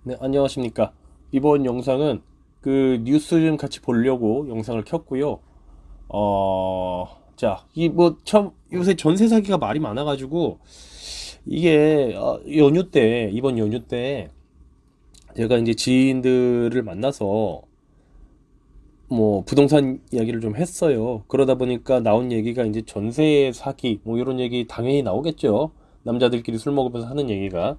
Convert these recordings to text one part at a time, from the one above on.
네, 안녕하십니까. 이번 영상은 그 뉴스 좀 같이 보려고 영상을 켰고요. 자, 요새 전세 사기가 말이 많아가지고, 이게, 이번 연휴 때, 제가 이제 지인들을 만나서, 뭐, 부동산 이야기를 좀 했어요. 그러다 보니까 나온 얘기가 이제 전세 사기, 뭐, 이런 얘기 당연히 나오겠죠. 남자들끼리 술 먹으면서 하는 얘기가.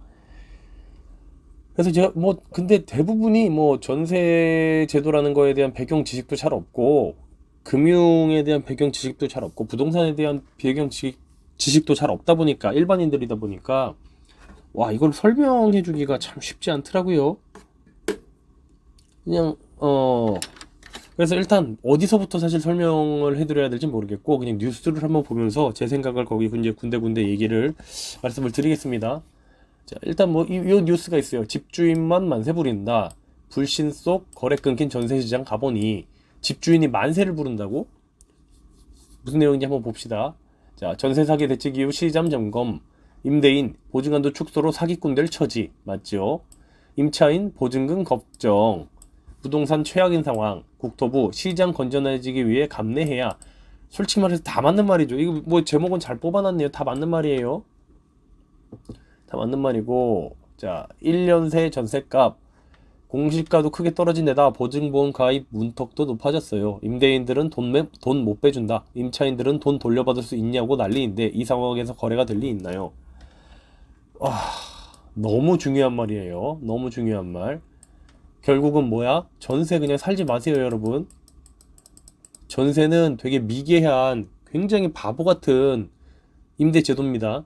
그래서 제가 뭐 근데 대부분이 뭐 전세 제도라는 거에 대한 배경 지식도 잘 없고 금융에 대한 배경 지식도 잘 없고 부동산에 대한 지식도 잘 없다 보니까 일반인들이다 보니까 와 이걸 설명해 주기가 참 쉽지 않더라고요. 그냥 그래서 일단 어디서부터 사실 설명을 해드려야 될지 모르겠고 그냥 뉴스를 한번 보면서 제 생각을 거기 이제 군데군데 얘기를 말씀을 드리겠습니다. 자, 일단 뭐, 이 뉴스가 있어요. 집주인만 만세 부린다. 불신 속 거래 끊긴 전세시장 가보니 집주인이 만세를 부른다고? 무슨 내용인지 한번 봅시다. 자, 전세 사기 대책 이후 시장 점검. 임대인 보증한도 축소로 사기꾼들 처지. 맞죠? 임차인 보증금 걱정. 부동산 최악인 상황. 국토부 시장 건전해지기 위해 감내해야. 솔직히 말해서 다 맞는 말이죠. 이거 뭐 제목은 잘 뽑아놨네요. 다 맞는 말이에요. 다 맞는 말이고 자 1년 새 전셋값 공시가도 크게 떨어진 데다 보증보험 가입 문턱도 높아졌어요. 임대인들은 돈 못 빼준다. 임차인들은 돈 돌려받을 수 있냐고 난리인데 이 상황에서 거래가 될 리 있나요? 너무 중요한 말이에요. 너무 중요한 말. 결국은 뭐야? 전세 그냥 살지 마세요, 여러분. 전세는 되게 미개한 굉장히 바보 같은 임대 제도입니다.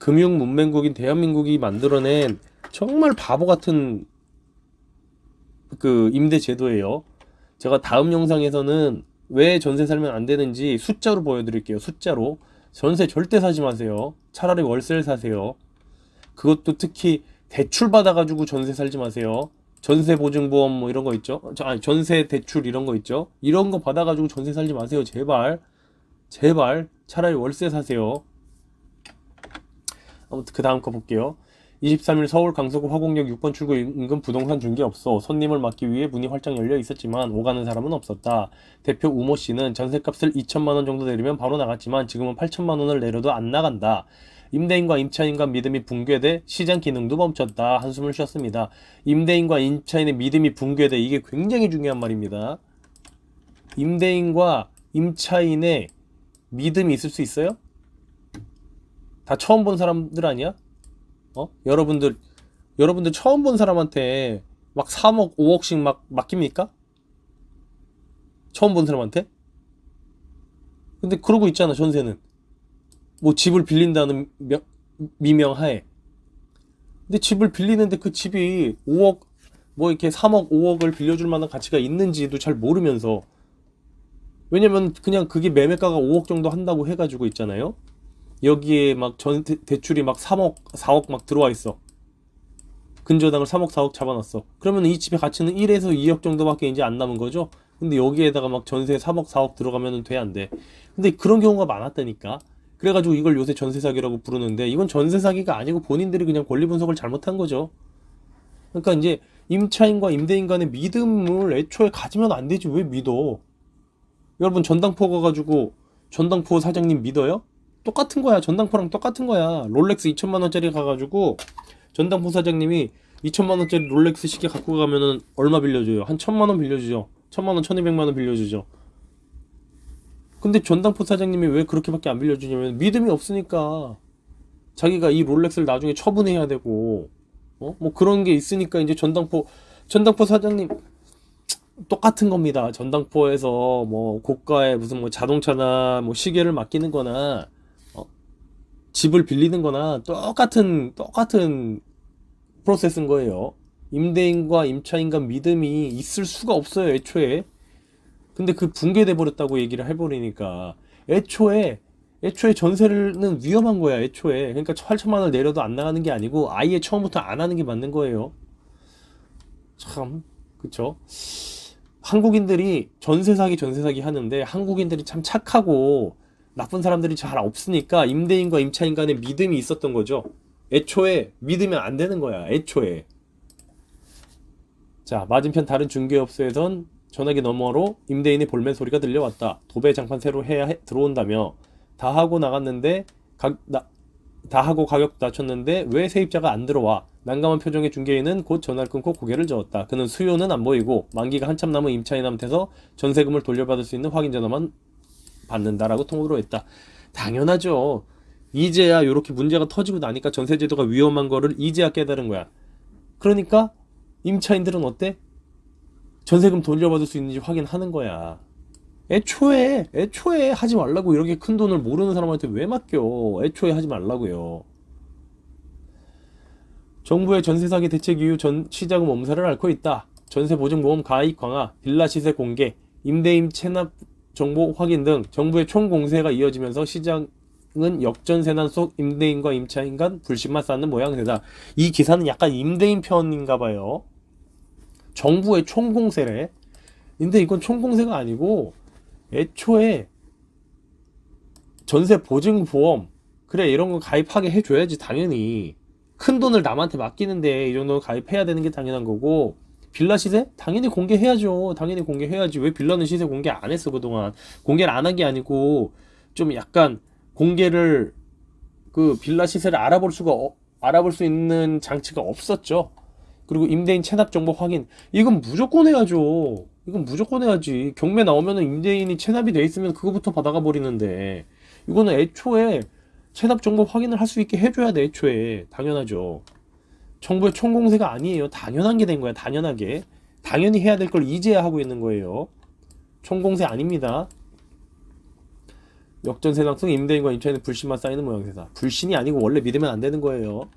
금융 문맹국인 대한민국이 만들어낸 정말 바보 같은 그 임대 제도예요. 제가 다음 영상에서는 왜 전세 살면 안 되는지 숫자로 보여드릴게요. 숫자로. 전세 절대 사지 마세요. 차라리 월세를 사세요. 그것도 특히 대출 받아가지고 전세 살지 마세요. 전세 보증보험 뭐 이런 거 있죠? 아니, 전세 대출 이런 거 있죠? 이런 거 받아가지고 전세 살지 마세요. 제발. 제발. 차라리 월세 사세요. 아무튼 그 다음 거 볼게요. 23일 서울 강서구 화곡역 6번 출구 인근 부동산 중개업소 손님을 맡기 위해 문이 활짝 열려 있었지만 오가는 사람은 없었다. 대표 우모 씨는 전셋값을 2천만 원 정도 내리면 바로 나갔지만 지금은 8천만 원을 내려도 안 나간다. 임대인과 임차인 간 믿음이 붕괴돼 시장 기능도 멈췄다. 한숨을 쉬었습니다. 임대인과 임차인의 믿음이 붕괴돼 이게 굉장히 중요한 말입니다. 임대인과 임차인의 믿음이 있을 수 있어요? 다 처음 본 사람들 아니야? 여러분들 처음 본 사람한테 막 3억, 5억씩 막 맡깁니까? 처음 본 사람한테? 근데 그러고 있잖아, 전세는. 뭐 집을 빌린다는 미명하에. 근데 집을 빌리는데 그 집이 5억, 뭐 이렇게 3억, 5억을 빌려줄 만한 가치가 있는지도 잘 모르면서. 왜냐면 그냥 그게 매매가가 5억 정도 한다고 해가지고 있잖아요. 여기에 막 대출이 막 3억, 4억 막 들어와 있어. 근저당을 3억 4억 잡아놨어. 그러면 이 집의 가치는 1에서 2억 정도밖에 이제 안 남은 거죠. 근데 여기에다가 막 전세 3억 4억 들어가면 돼 안 돼. 근데 그런 경우가 많았다니까. 그래가지고 이걸 요새 전세 사기라고 부르는데 이건 전세 사기가 아니고 본인들이 그냥 권리 분석을 잘못한 거죠. 그러니까 이제 임차인과 임대인 간의 믿음을 애초에 가지면 안 되지. 왜 믿어? 여러분 전당포 가가지고 전당포 사장님 믿어요? 똑같은 거야. 전당포랑 똑같은 거야. 롤렉스 2천만 원짜리 가가지고 전당포 사장님이 2천만 원짜리 롤렉스 시계 갖고 가면은 얼마 빌려줘요? 한 1천만 원 빌려주죠. 1천만 원, 1,200만 원 빌려주죠. 근데 전당포 사장님이 왜 그렇게밖에 안 빌려주냐면 믿음이 없으니까 자기가 이 롤렉스를 나중에 처분해야 되고 뭐 그런 게 있으니까 이제 전당포 사장님 똑같은 겁니다. 전당포에서 뭐 고가의 무슨 뭐 자동차나 뭐 시계를 맡기는 거나 집을 빌리는 거나 똑같은 프로세스인 거예요. 임대인과 임차인 간 믿음이 있을 수가 없어요, 애초에. 근데 그 붕괴돼 버렸다고 얘기를 해버리니까 애초에 전세는 위험한 거야, 애초에. 그러니까 8천만 원을 내려도 안 나가는 게 아니고 아예 처음부터 안 하는 게 맞는 거예요. 참, 그쵸? 한국인들이 전세 사기 하는데 한국인들이 참 착하고 나쁜 사람들이 잘 없으니까 임대인과 임차인 간의 믿음이 있었던 거죠. 애초에 믿으면 안 되는 거야, 애초에. 자, 맞은편 다른 중개업소에선 전화기 너머로 임대인의 볼멘 소리가 들려왔다. 도배 장판 새로 해야 들어온다며 다 하고 나갔는데 다 하고 가격 낮췄는데 왜 세입자가 안 들어와? 난감한 표정의 중개인은 곧 전화를 끊고 고개를 저었다. 그는 수요는 안 보이고 만기가 한참 남은 임차인한테서 전세금을 돌려받을 수 있는 확인 전화만 받는다라고 통보로 했다. 당연하죠. 이제야 이렇게 문제가 터지고 나니까 전세제도가 위험한 거를 이제야 깨달은 거야. 그러니까 임차인들은 어때? 전세금 돌려받을 수 있는지 확인하는 거야. 애초에 하지 말라고. 이렇게 큰 돈을 모르는 사람한테 왜 맡겨. 애초에 하지 말라고요. 정부의 전세 사기 대책 이후 시장은 몸살을 앓고 있다. 전세 보증보험 가입 강화, 빌라 시세 공개, 임대인 체납 정보 확인 등 정부의 총공세가 이어지면서 시장은 역전세난 속 임대인과 임차인 간 불신만 쌓는 모양새다. 이 기사는 약간 임대인 편인가 봐요. 정부의 총공세래. 근데 이건 총공세가 아니고 애초에 전세 보증보험 그래 이런 거 가입하게 해줘야지. 당연히 큰 돈을 남한테 맡기는데 이 정도는 가입해야 되는 게 당연한 거고, 빌라 시세? 당연히 공개해야죠. 당연히 공개해야지. 왜 빌라는 시세 공개 안 했어 그동안? 공개를 안 한 게 아니고 좀 약간 공개를 그 빌라 시세를 알아볼 수 있는 장치가 없었죠. 그리고 임대인 체납 정보 확인, 이건 무조건 해야죠. 이건 무조건 해야지. 경매 나오면은 임대인이 체납이 돼 있으면 그거부터 받아가 버리는데, 이거는 애초에 체납 정보 확인을 할 수 있게 해줘야 돼. 애초에 당연하죠. 정부의 총공세가 아니에요. 당연한 게 된 거야. 당연하게 당연히 해야 될 걸 이제야 하고 있는 거예요. 총공세 아닙니다. 역전세상 속 임대인과 임차인의 불신만 쌓이는 모양새다. 불신이 아니고 원래 믿으면 안 되는 거예요.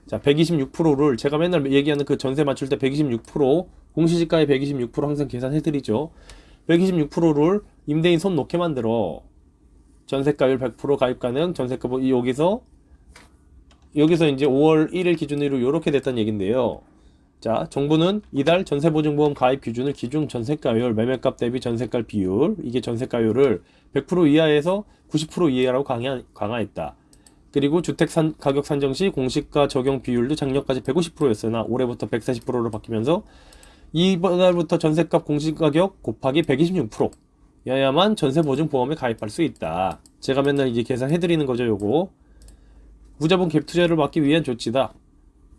자, 126%를 제가 맨날 얘기하는 그 전세 맞출 때 126%, 공시지가의 126% 항상 계산해드리죠. 126%를 임대인 손 놓게 만들어. 전세가율 100% 가입 가능. 전세가 여기서 이제 5월 1일 기준으로 이렇게 됐다는 얘긴데요. 자, 정부는 이달 전세보증보험 가입 기준을 기준 전세가율, 매매값 대비 전세가 비율, 이게 전세가율을 100% 이하에서 90% 이하라고 강화했다. 그리고 주택 가격 산정 시 공시가 적용 비율도 작년까지 150%였으나 올해부터 140%로 바뀌면서 이번 달부터 전세값 공시가격 곱하기 126%여야만 전세보증보험에 가입할 수 있다. 제가 맨날 이제 계산해드리는 거죠. 요거 무자본 갭 투자를 막기 위한 조치다.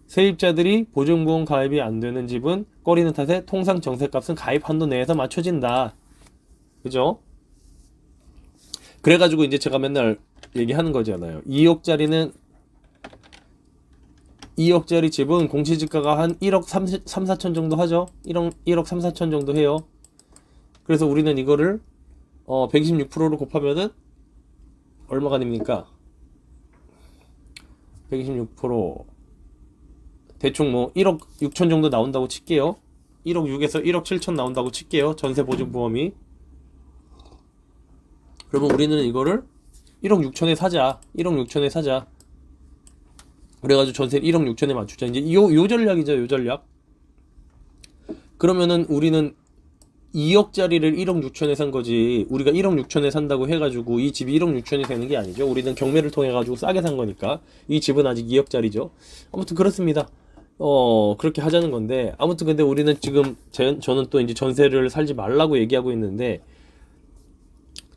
세입자들이 보증보험 가입이 안 되는 집은 꺼리는 탓에 통상 전세값은 가입 한도 내에서 맞춰진다. 그죠? 그래가지고 이제 제가 맨날 얘기하는 거잖아요. 2억짜리 집은 공시지가가 한 1억 3, 4천 정도 하죠. 1억 3, 4천 정도 해요. 그래서 우리는 이거를 126%로 곱하면은 얼마가 됩니까? 126% 대충 뭐 1억 6천 정도 나온다고 칠게요. 1억 6에서 1억 7천 나온다고 칠게요. 전세보증보험이. 그러면 우리는 이거를 1억 6천에 사자. 1억 6천에 사자. 그래가지고 전세 1억 6천에 맞추자. 이제 요 전략이죠. 요 전략. 그러면은 우리는 2억짜리를 1억 6천에 산 거지. 우리가 1억 6천에 산다고 해가지고 이 집이 1억 6천이 되는 게 아니죠. 우리는 경매를 통해 가지고 싸게 산 거니까. 이 집은 아직 2억짜리죠. 아무튼 그렇습니다. 그렇게 하자는 건데, 아무튼 근데 우리는 지금 저는 또 이제 전세를 살지 말라고 얘기하고 있는데,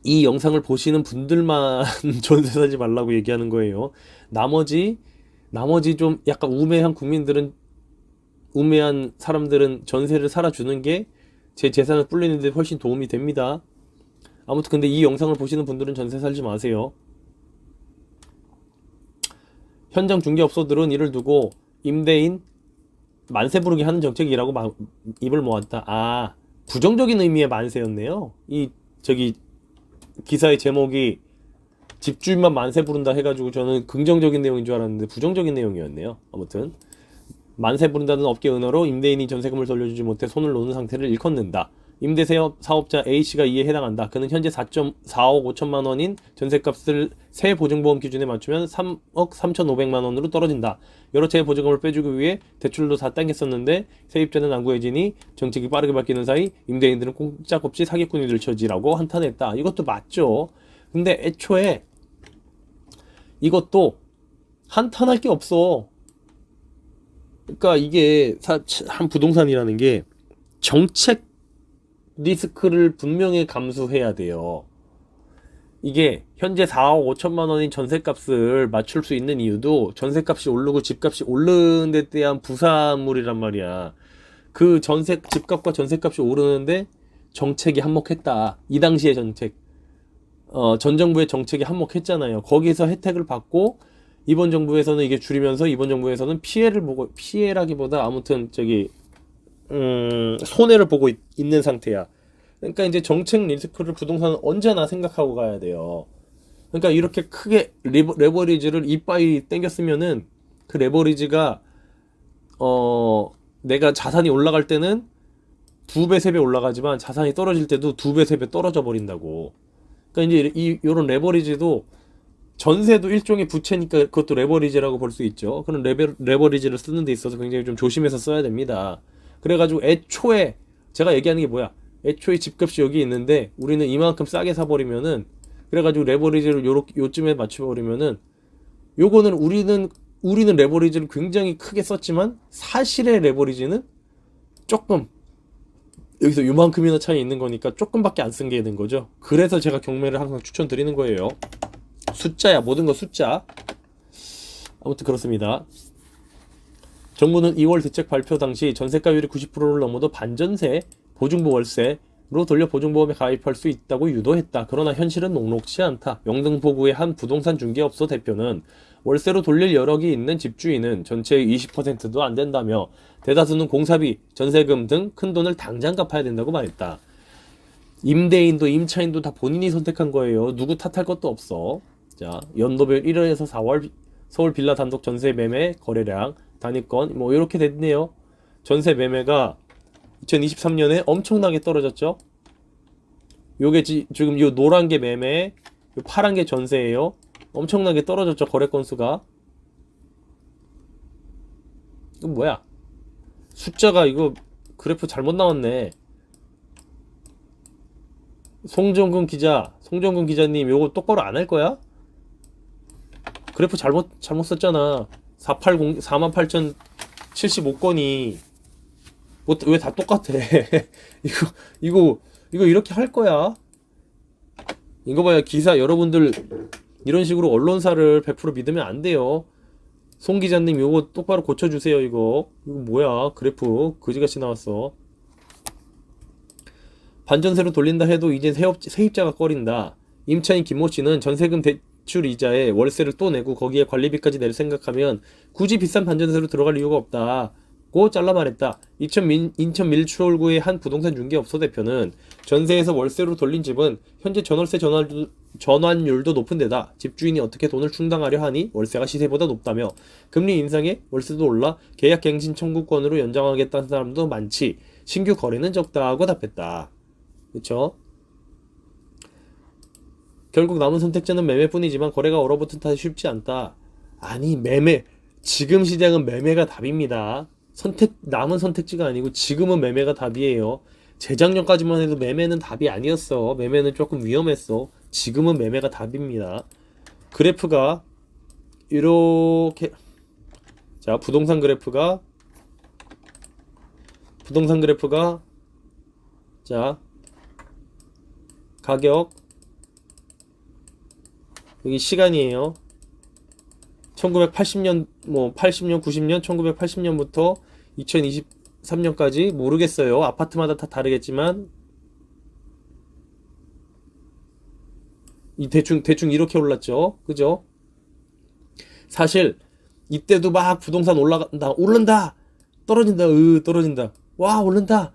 이 영상을 보시는 분들만 전세 살지 말라고 얘기하는 거예요. 나머지 좀 약간 우매한 사람들은 전세를 살아주는 게 제 재산을 불리는 데 훨씬 도움이 됩니다. 아무튼 근데 이 영상을 보시는 분들은 전세 살지 마세요. 현장 중개업소들은 이를 두고 임대인 만세 부르기 하는 정책이라고 입을 모았다. 부정적인 의미의 만세였네요. 기사의 제목이 집주인만 만세 부른다 해가지고 저는 긍정적인 내용인 줄 알았는데 부정적인 내용이었네요. 아무튼 만세 부른다는 업계 은어로 임대인이 전세금을 돌려주지 못해 손을 놓는 상태를 일컫는다. 임대사업자 A씨가 이에 해당한다. 그는 현재 4.45억 5천만 원인 전세값을 새 보증보험 기준에 맞추면 3억 3,500만 원으로 떨어진다. 여러 차례 보증금을 빼주기 위해 대출도 다 당겼었는데 세입자는 안 구해지니 정책이 빠르게 바뀌는 사이 임대인들은 꼼짝없이 사기꾼이 될 처지라고 한탄했다. 이것도 맞죠. 근데 애초에 이것도 한탄할 게 없어. 그러니까 이게 한 부동산이라는 게 정책 리스크를 분명히 감수해야 돼요. 이게 현재 4억 5천만 원인 전셋값을 맞출 수 있는 이유도 전셋값이 오르고 집값이 오르는 데 대한 부산물이란 말이야. 그 집값과 전셋값이 오르는데 정책이 한몫했다. 이 당시의 정책. 전 정부의 정책이 한몫했잖아요. 거기서 혜택을 받고 이번 정부에서는 이게 줄이면서 이번 정부에서는 피해라기보다 아무튼 손해를 보고 있는 상태야. 그러니까 이제 정책 리스크를 부동산은 언제나 생각하고 가야 돼요. 그러니까 이렇게 크게 레버리지를 이빠이 땡겼으면은 그 레버리지가 내가 자산이 올라갈 때는 2배, 3배 올라가지만 자산이 떨어질 때도 2배, 3배 떨어져 버린다고. 그러니까 이제 요런 레버리지도 전세도 일종의 부채니까 그것도 레버리지라고 볼 수 있죠. 그런 레버리지를 쓰는 데 있어서 굉장히 좀 조심해서 써야 됩니다. 그래가지고 애초에 제가 얘기하는 게 뭐야? 애초에 집값이 여기 있는데 우리는 이만큼 싸게 사버리면은 그래가지고 레버리지를 요쯤에 맞춰버리면은 요거는 우리는 레버리지를 굉장히 크게 썼지만 사실의 레버리지는 조금 여기서 요만큼이나 차이 있는 거니까 조금밖에 안 쓴 게 된 거죠. 그래서 제가 경매를 항상 추천드리는 거예요. 숫자야, 모든 거 숫자. 아무튼 그렇습니다. 정부는 2월 대책 발표 당시 전세가율이 90%를 넘어도 반전세, 보증부 월세로 돌려 보증보험에 가입할 수 있다고 유도했다. 그러나 현실은 녹록치 않다. 영등포구의 한 부동산 중개업소 대표는 월세로 돌릴 여력이 있는 집주인은 전체의 20%도 안 된다며 대다수는 공사비, 전세금 등 큰 돈을 당장 갚아야 된다고 말했다. 임대인도 임차인도 다 본인이 선택한 거예요. 누구 탓할 것도 없어. 자, 연도별 1월에서 4월 서울 빌라 단독 전세 매매 거래량 단위권 뭐 이렇게 됐네요. 전세 매매가 2023년에 엄청나게 떨어졌죠. 요게 지금 요 노란 게 매매, 요 파란 게 전세예요. 엄청나게 떨어졌죠. 거래 건수가. 이거 뭐야? 숫자가 이거 그래프 잘못 나왔네. 송정근 기자님 요거 똑바로 안 할 거야? 그래프 잘못 썼잖아. 48,075건이 뭐 왜 다 똑같아? 이거 이렇게 할 거야? 이거 봐요. 기사 여러분들 이런 식으로 언론사를 100% 믿으면 안 돼요. 송 기자님 요거 똑바로 고쳐주세요. 이거 뭐야? 그래프 그지같이 나왔어. 반전세로 돌린다 해도 이제 세입자가 꺼린다. 임차인 김모 씨는 전세금 대출 이자에 월세를 또 내고 거기에 관리비까지 낼 생각하면 굳이 비싼 반전세로 들어갈 이유가 없다고 잘라 말했다. 인천 밀추홀구의 한 부동산 중개업소 대표는 전세에서 월세로 돌린 집은 현재 전월세 전환율도 높은 데다 집주인이 어떻게 돈을 충당하려 하니 월세가 시세보다 높다며 금리 인상에 월세도 올라 계약 갱신 청구권으로 연장하겠다는 사람도 많지 신규 거래는 적다고 답했다. 그쵸? 결국 남은 선택지는 매매뿐이지만 거래가 얼어붙은 탓이 쉽지 않다. 아니 지금 시장은 매매가 답입니다. 남은 선택지가 아니고 지금은 매매가 답이에요. 재작년까지만 해도 매매는 답이 아니었어. 매매는 조금 위험했어. 지금은 매매가 답입니다. 그래프가 이렇게 자 부동산 그래프가 자 가격 여기 시간이에요. 1980년 80년 90년 1980년부터 2023년까지 모르겠어요. 아파트마다 다 다르겠지만 이 대충 이렇게 올랐죠. 그죠? 사실 이때도 막 부동산 오른다 떨어진다 떨어진다 와 오른다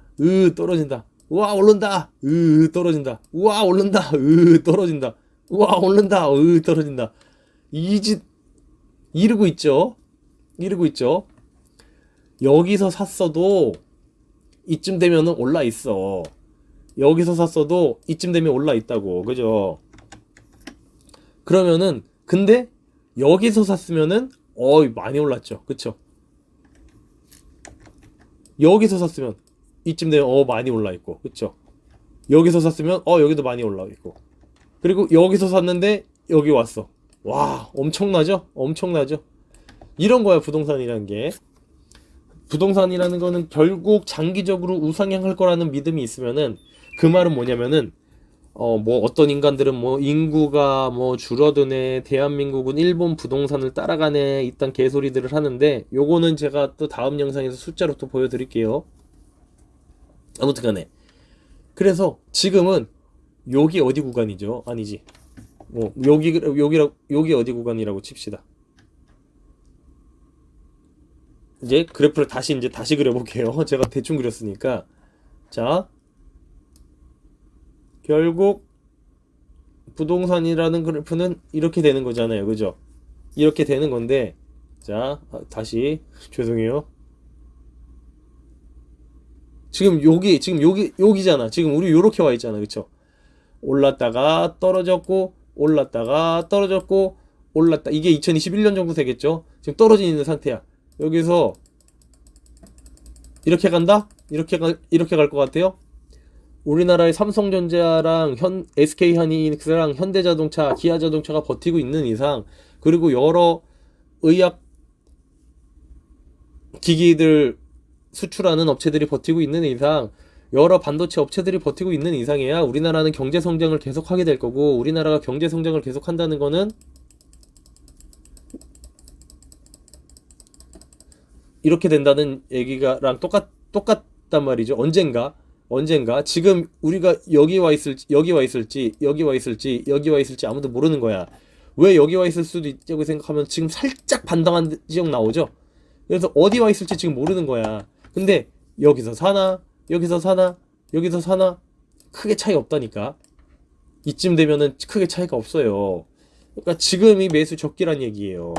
떨어진다 와 오른다 떨어진다 와 오른다 떨어진다 와 오른다 떨어진다 이르고 있죠. 여기서 샀어도 이쯤 되면은 올라 있어. 여기서 샀어도 이쯤 되면 올라 있다고. 그죠? 그러면은 근데 여기서 샀으면은 많이 올랐죠. 그쵸? 여기서 샀으면 이쯤 되면 많이 올라 있고. 그쵸? 여기서 샀으면 여기도 많이 올라 있고. 그리고 여기서 샀는데 여기 왔어. 와, 엄청나죠? 이런 거야, 부동산이라는 게. 부동산이라는 거는 결국 장기적으로 우상향할 거라는 믿음이 있으면은 그 말은 뭐냐면은 뭐 어떤 인간들은 뭐 인구가 뭐 줄어드네, 대한민국은 일본 부동산을 따라가네, 이딴 개소리들을 하는데 요거는 제가 또 다음 영상에서 숫자로 또 보여드릴게요. 아무튼 간에 그래서 지금은 여기 어디 구간이죠? 아니지. 뭐 여기 어디 구간이라고 칩시다. 이제 그래프를 다시 그려볼게요. 제가 대충 그렸으니까. 자, 결국 부동산이라는 그래프는 이렇게 되는 거잖아요. 그죠? 이렇게 되는 건데, 자, 다시 죄송해요. 지금 여기잖아. 지금 우리 요렇게 와 있잖아. 그쵸? 올랐다가 떨어졌고, 올랐다가 떨어졌고, 올랐다. 이게 2021년 정도 되겠죠? 지금 떨어져 있는 상태야. 여기서 이렇게 간다? 이렇게 갈 것 같아요? 우리나라의 삼성전자랑 SK하이닉스랑 현대자동차, 기아자동차가 버티고 있는 이상, 그리고 여러 의약 기기들 수출하는 업체들이 버티고 있는 이상, 여러 반도체 업체들이 버티고 있는 이상이야 우리나라는 경제 성장을 계속하게 될 거고, 우리나라가 경제 성장을 계속한다는 거는 이렇게 된다는 얘기가랑 똑같단 말이죠. 언젠가 지금 우리가 여기 와 있을지 아무도 모르는 거야. 왜 여기 와 있을 수도 있다고 생각하면 지금 살짝 반등한 지역 나오죠. 그래서 어디 와 있을지 지금 모르는 거야. 근데 여기서 사나 크게 차이 없다니까. 이쯤 되면은 크게 차이가 없어요. 그러니까 지금이 매수 적기란 얘기예요.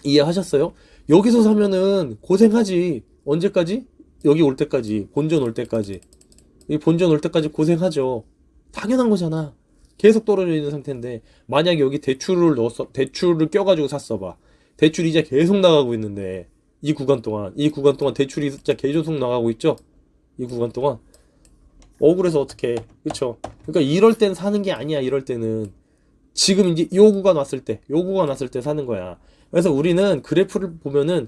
이해하셨어요? 여기서 사면은 고생하지. 언제까지? 여기 올 때까지. 본전 올 때까지. 이 본전 올 때까지 고생하죠. 당연한 거잖아. 계속 떨어져 있는 상태인데, 만약에 여기 대출을 껴가지고 샀어봐. 대출 이자 계속 나가고 있는데, 이 구간 동안 대출이 진짜 계속 나가고 있죠? 이 구간 동안. 억울해서 어떡해. 그쵸? 그러니까 이럴 땐 사는 게 아니야, 이럴 때는. 지금 이제 요 구간 왔을 때 사는 거야. 그래서 우리는 그래프를 보면은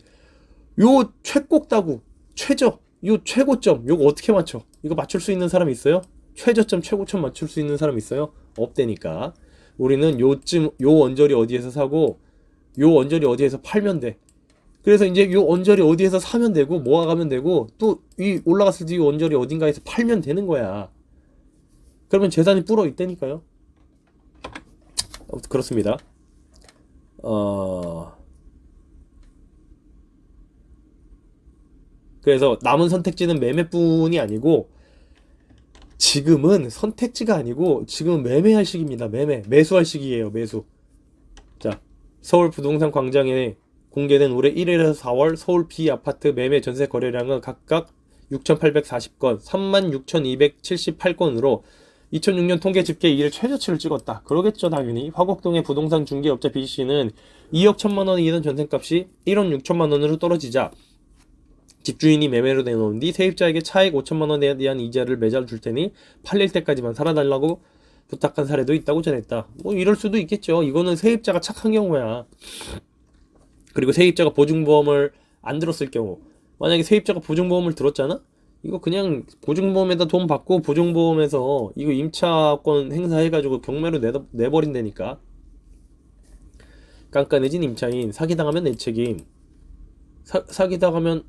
요 최꼭다구, 요 최고점, 요거 어떻게 맞춰? 이거 맞출 수 있는 사람이 있어요? 최저점, 최고점 맞출 수 있는 사람이 있어요? 없대니까. 우리는 요 언저리 어디에서 사고, 요 언저리 어디에서 팔면 돼. 그래서 이제 요 언저리 어디에서 사면 되고, 모아가면 되고, 또 이 올라갔을 때 이 언저리 어딘가에서 팔면 되는 거야. 그러면 재산이 불어 있다니까요. 아무튼 그렇습니다. 그래서 남은 선택지는 매매뿐이 아니고, 지금은 선택지가 아니고 지금은 매매할 시기입니다. 매수할 시기예요. 매수. 자, 서울 부동산 광장에 공개된 올해 1일에서 4월 서울 B아파트 매매 전세 거래량은 각각 6,840건, 36,278건으로 2006년 통계 집계 이래 최저치를 찍었다. 그러겠죠, 당연히. 화곡동의 부동산 중개업자 B씨는 2억 1천만 원이던 전세값이 1억 6천만 원으로 떨어지자 집주인이 매매로 내놓은 뒤 세입자에게 차액 5천만 원에 대한 이자를 매달 줄 테니 팔릴 때까지만 살아달라고 부탁한 사례도 있다고 전했다. 뭐 이럴 수도 있겠죠. 이거는 세입자가 착한 경우야. 그리고 세입자가 보증보험을 안 들었을 경우, 만약에 세입자가 보증보험을 들었잖아? 이거 그냥 보증보험에다 돈 받고 보증보험에서 이거 임차권 행사해가지고 경매로 내버린다니까. 깐깐해진 임차인, 사기당하면 내 책임. 사기당하면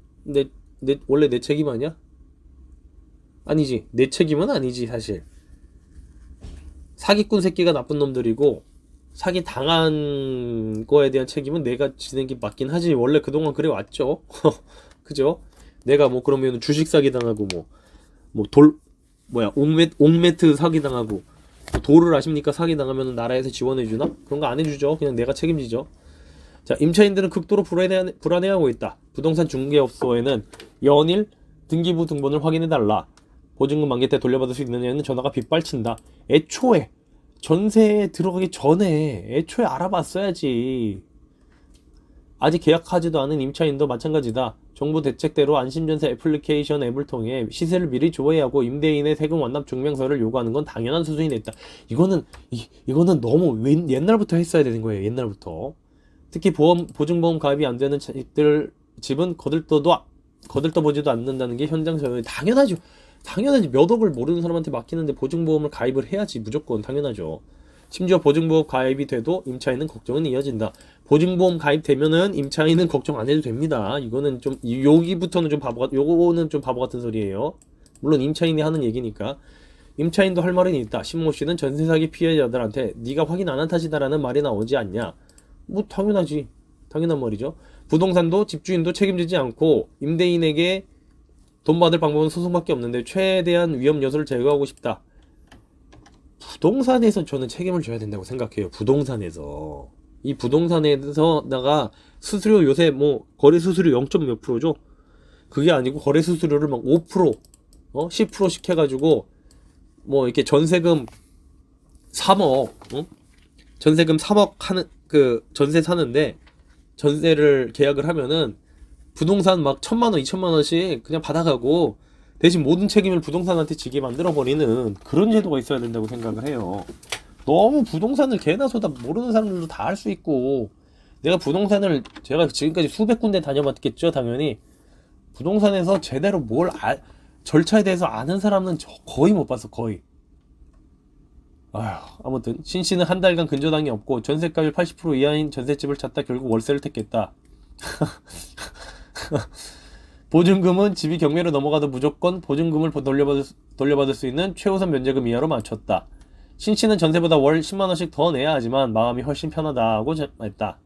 원래 내 책임 아니야? 아니지. 내 책임은 아니지, 사실. 사기꾼 새끼가 나쁜 놈들이고, 사기 당한 거에 대한 책임은 내가 지는 게 맞긴 하지. 원래 그동안 그래 왔죠. 그죠? 내가 뭐 그러면 주식 사기 당하고 옥매트 사기 당하고, 돌을 아십니까? 사기 당하면 나라에서 지원해 주나? 그런 거 안 해주죠. 그냥 내가 책임지죠. 자, 임차인들은 극도로 불안해하고 있다. 부동산 중개업소에는 연일 등기부 등본을 확인해달라. 보증금 만기 때 돌려받을 수 있느냐는 전화가 빗발친다. 애초에 전세에 들어가기 전에 애초에 알아봤어야지. 아직 계약하지도 않은 임차인도 마찬가지다. 정부 대책대로 안심전세 애플리케이션 앱을 통해 시세를 미리 조회하고 임대인의 세금 완납 증명서를 요구하는 건 당연한 수준이 됐다. 이거는 너무 옛날부터 했어야 되는 거예요. 옛날부터. 특히 보증보험 가입이 안 되는 집은 거들떠보지도 않는다는 게 현장 적용이 당연하죠. 당연하지. 몇 억을 모르는 사람한테 맡기는데 보증보험을 가입을 해야지. 무조건 당연하죠. 심지어 보증보험 가입이 돼도 임차인은 걱정은 이어진다. 보증보험 가입되면은 임차인은 걱정 안 해도 됩니다. 이거는 좀 여기부터는 좀 요거는 좀 바보 같은 소리예요. 물론 임차인이 하는 얘기니까. 임차인도 할 말은 있다. 신모 씨는 전세 사기 피해자들한테 네가 확인 안 한 탓이다라는 말이 나오지 않냐. 뭐 당연하지. 당연한 말이죠. 부동산도 집주인도 책임지지 않고 임대인에게 돈 받을 방법은 소송밖에 없는데 최대한 위험 요소를 제거하고 싶다. 부동산에서 저는 책임을 져야 된다고 생각해요. 부동산에서. 이 부동산에서다가 수수료 요새 뭐 거래 수수료 0. 몇 프로죠? 그게 아니고 거래 수수료를 막 5%, 10%씩 해가지고 뭐 이렇게 전세금 3억, 전세금 3억 하는 그 전세 사는데 전세를 계약을 하면은 부동산 막 1,000만 원, 2,000만 원씩 그냥 받아가고 대신 모든 책임을 부동산한테 지게 만들어버리는 그런 제도가 있어야 된다고 생각을 해요. 너무 부동산을 개나 소나 모르는 사람들도 다 할 수 있고 내가 부동산을 제가 지금까지 수백 군데 다녀봤겠죠. 당연히 부동산에서 제대로 절차에 대해서 아는 사람은 거의 못 봤어. 거의. 아무튼 신씨는 한 달간 근저당이 없고 전세가율 80% 이하인 전셋집을 찾다 결국 월세를 택했다. 보증금은 집이 경매로 넘어가도 무조건 보증금을 돌려받을 수 있는 최우선 면제금 이하로 맞췄다. 신씨는 전세보다 월 10만원씩 더 내야 하지만 마음이 훨씬 편하다고 했다.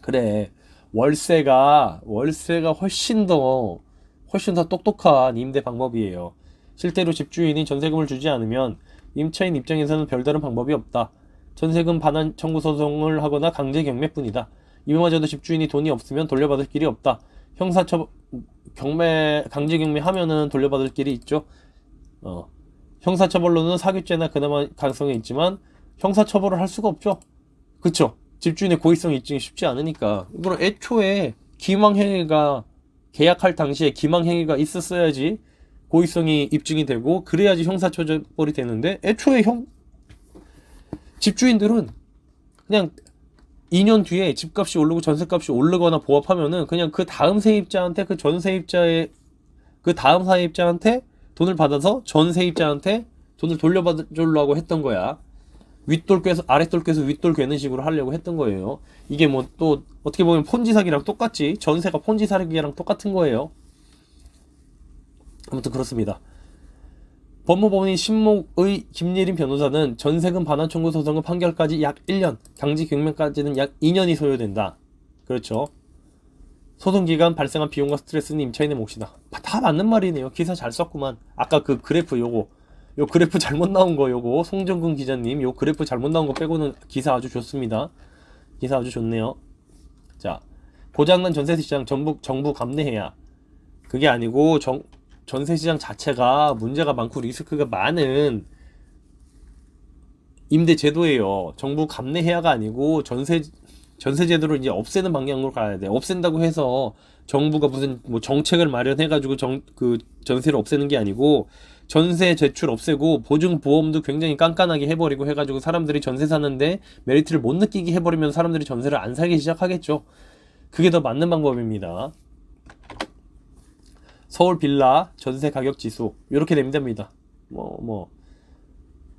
그래, 월세가 훨씬 더 똑똑한 임대 방법이에요. 실제로 집주인이 전세금을 주지 않으면 임차인 입장에서는 별다른 방법이 없다. 전세금 반환 청구 소송을 하거나 강제 경매뿐이다. 이마저도 집주인이 돈이 없으면 돌려받을 길이 없다. 강제 경매 하면은 돌려받을 길이 있죠. 형사처벌로는 사규죄나 그나마 가능성이 있지만 형사처벌을 할 수가 없죠. 그쵸? 집주인의 고의성 입증이 쉽지 않으니까. 이거는 애초에 기망행위가 계약할 당시에 기망행위가 있었어야지 고의성이 입증이 되고 그래야지 형사처벌이 되는데 애초에 집주인들은 그냥 2년 뒤에 집값이 오르고 전세값이 오르거나 보합하면은 그냥 그 다음 세입자한테 그 전세입자의 그 다음 사입자한테 돈을 받아서 전세입자한테 돈을 돌려받으려고 했던 거야. 윗돌 꿰서 아랫돌 꿰서 윗돌 꿰는 식으로 하려고 했던 거예요. 이게 뭐 또 어떻게 보면 폰지 사기랑 똑같지. 전세가 폰지 사기랑 똑같은 거예요. 아무튼 그렇습니다. 법무법인 신목의 김예린 변호사는 전세금 반환 청구 소송은 판결까지 약 1년, 강제 경매까지는 약 2년이 소요된다. 그렇죠. 소송 기간 발생한 비용과 스트레스는 임차인의 몫이다. 다 맞는 말이네요. 기사 잘 썼구만. 아까 그 그래프 요 그래프 잘못 나온 거 송정근 기자님 요 그래프 잘못 나온 거 빼고는 기사 아주 좋습니다. 기사 아주 좋네요. 자, 고장난 전세시장 정부 감내해야. 그게 아니고 전세시장 자체가 문제가 많고 리스크가 많은 임대제도예요. 정부 감내해야가 아니고 전세제도를 이제 없애는 방향으로 가야 돼. 없앤다고 해서 정부가 무슨 뭐 정책을 마련해가지고 그 전세를 없애는 게 아니고 전세 제출 없애고 보증보험도 굉장히 깐깐하게 해버리고 해가지고 사람들이 전세 사는데 메리트를 못 느끼게 해버리면 사람들이 전세를 안 사기 시작하겠죠. 그게 더 맞는 방법입니다. 서울 빌라 전세 가격 지수 이렇게 됩니다.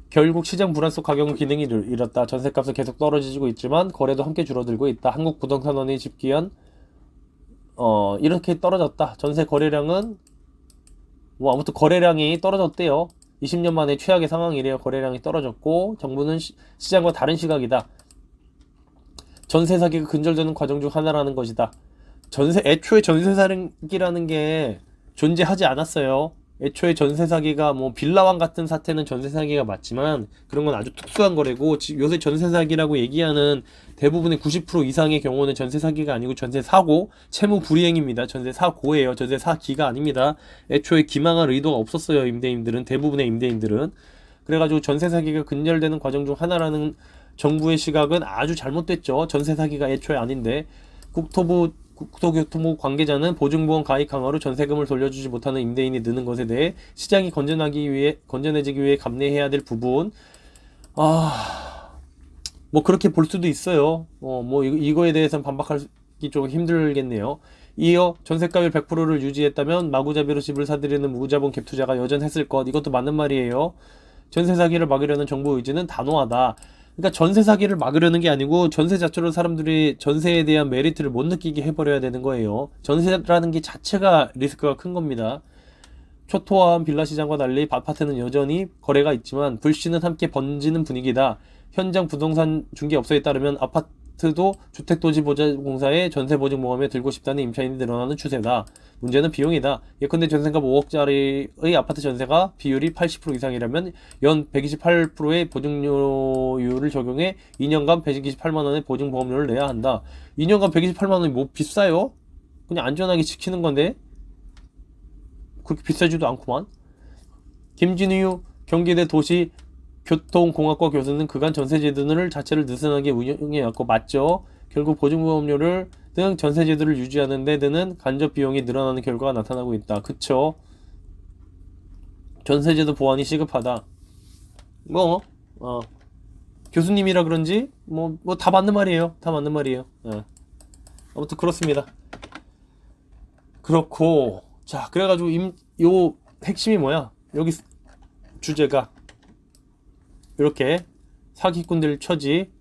결국 시장 불안 속 가격은 기능이 잃었다. 전세값은 계속 떨어지고 있지만 거래도 함께 줄어들고 있다. 한국 부동산원이 집기한 이렇게 떨어졌다. 전세 거래량은 아무튼 거래량이 떨어졌대요. 20년 만에 최악의 상황이래요. 거래량이 떨어졌고 정부는 시장과 다른 시각이다. 전세 사기가 근절되는 과정 중 하나라는 것이다. 애초에 전세 사기라는 게 존재하지 않았어요. 애초에 전세 사기가 뭐 빌라왕 같은 사태는 전세 사기가 맞지만 그런 건 아주 특수한 거래고 요새 전세 사기라고 얘기하는 대부분의 90% 이상의 경우는 전세 사기가 아니고 전세 사고, 채무 불이행입니다. 전세 사고예요. 전세 사기가 아닙니다. 애초에 기망할 의도가 없었어요. 대부분의 임대인들은. 그래가지고 전세 사기가 근절되는 과정 중 하나라는 정부의 시각은 아주 잘못됐죠. 전세 사기가 애초에 아닌데. 국토교통부 관계자는 보증보험 가입 강화로 전세금을 돌려주지 못하는 임대인이 느는 것에 대해 시장이 건전해지기 위해 감내해야 될 부분, 뭐 그렇게 볼 수도 있어요. 뭐 이거에 대해서는 좀 힘들겠네요. 이어 전세가율 100%를 유지했다면 마구잡이로 집을 사들이는 무자본 갭 투자가 여전했을 것. 이것도 맞는 말이에요. 전세 사기를 막으려는 정부 의지는 단호하다. 그러니까 전세 사기를 막으려는 게 아니고 전세 자체로 사람들이 전세에 대한 메리트를 못 느끼게 해버려야 되는 거예요. 전세라는 게 자체가 리스크가 큰 겁니다. 초토화한 빌라 시장과 달리 아파트는 여전히 거래가 있지만 불씨는 함께 번지는 분위기다. 현장 부동산 중개업소에 따르면 아파트도 주택도시보증공사의 전세보증보험에 들고 싶다는 임차인이 늘어나는 추세다. 문제는 비용이다. 예컨대 전세가 5억짜리의 아파트 전세가 비율이 80% 이상이라면 연 128%의 보증료율을 적용해 2년간 128만원의 보증보험료를 내야 한다. 2년간 128만원이 뭐 비싸요? 그냥 안전하게 지키는 건데 그렇게 비싸지도 않구만. 김진유 경기대 도시교통공학과 교수는 그간 전세제도를 자체를 느슨하게 운영해왔고 맞죠. 결국 보증보험료를 등 전세제도를 유지하는 데 드는 간접 비용이 늘어나는 결과가 나타나고 있다. 그쵸. 전세제도 보완이 시급하다. 교수님이라 그런지 다 맞는 말이에요. 다 맞는 말이에요. 아무튼 그렇습니다. 그렇고 자 그래가지고 요 핵심이 뭐야? 여기 주제가 이렇게 사기꾼들 처지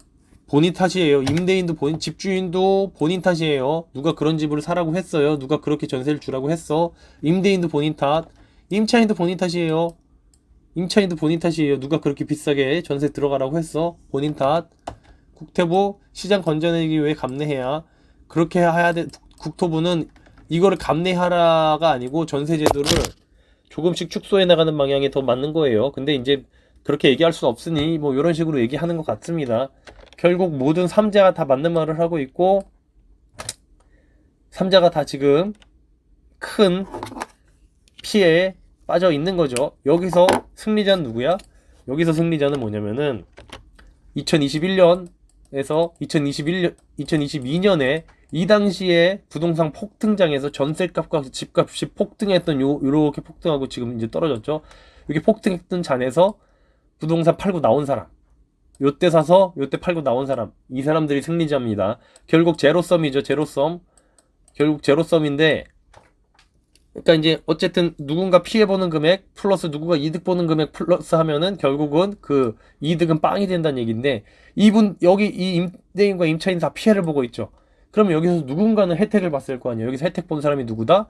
본인 탓이에요. 임대인도 집주인도 본인 탓이에요. 누가 그런 집을 사라고 했어요. 누가 그렇게 전세를 주라고 했어. 임대인도 본인 탓. 임차인도 본인 탓이에요. 임차인도 본인 탓이에요. 누가 그렇게 비싸게 전세 들어가라고 했어. 본인 탓. 국토부 시장 건전하기 위해 감내해야 그렇게 해야 돼. 국토부는 이거를 감내하라가 아니고 전세 제도를 조금씩 축소해 나가는 방향이 더 맞는 거예요. 근데 이제 그렇게 얘기할 수 없으니 뭐 이런 식으로 얘기하는 것 같습니다. 결국 모든 3자가 다 맞는 말을 하고 있고 3자가 다 지금 큰 피해에 빠져 있는 거죠. 여기서 승리자는 누구야? 여기서 승리자는 뭐냐면은 2021년에서 2022년에 이 당시에 부동산 폭등장에서 전세값과 집값이 폭등했던 요렇게 폭등하고 지금 이제 떨어졌죠. 이렇게 폭등했던 잔에서 부동산 팔고 나온 사람, 요때 사서 요때 팔고 나온 사람, 이 사람들이 승리자입니다. 결국 제로섬이죠. 제로섬. 결국 제로섬인데 그러니까 이제 어쨌든 누군가 피해보는 금액 플러스 누군가 이득 보는 금액 플러스 하면은 결국은 그 이득은 빵이 된다는 얘기인데 여기 이 임대인과 임차인 다 피해를 보고 있죠. 그러면 여기서 누군가는 혜택을 봤을 거 아니에요. 여기서 혜택 본 사람이 누구다?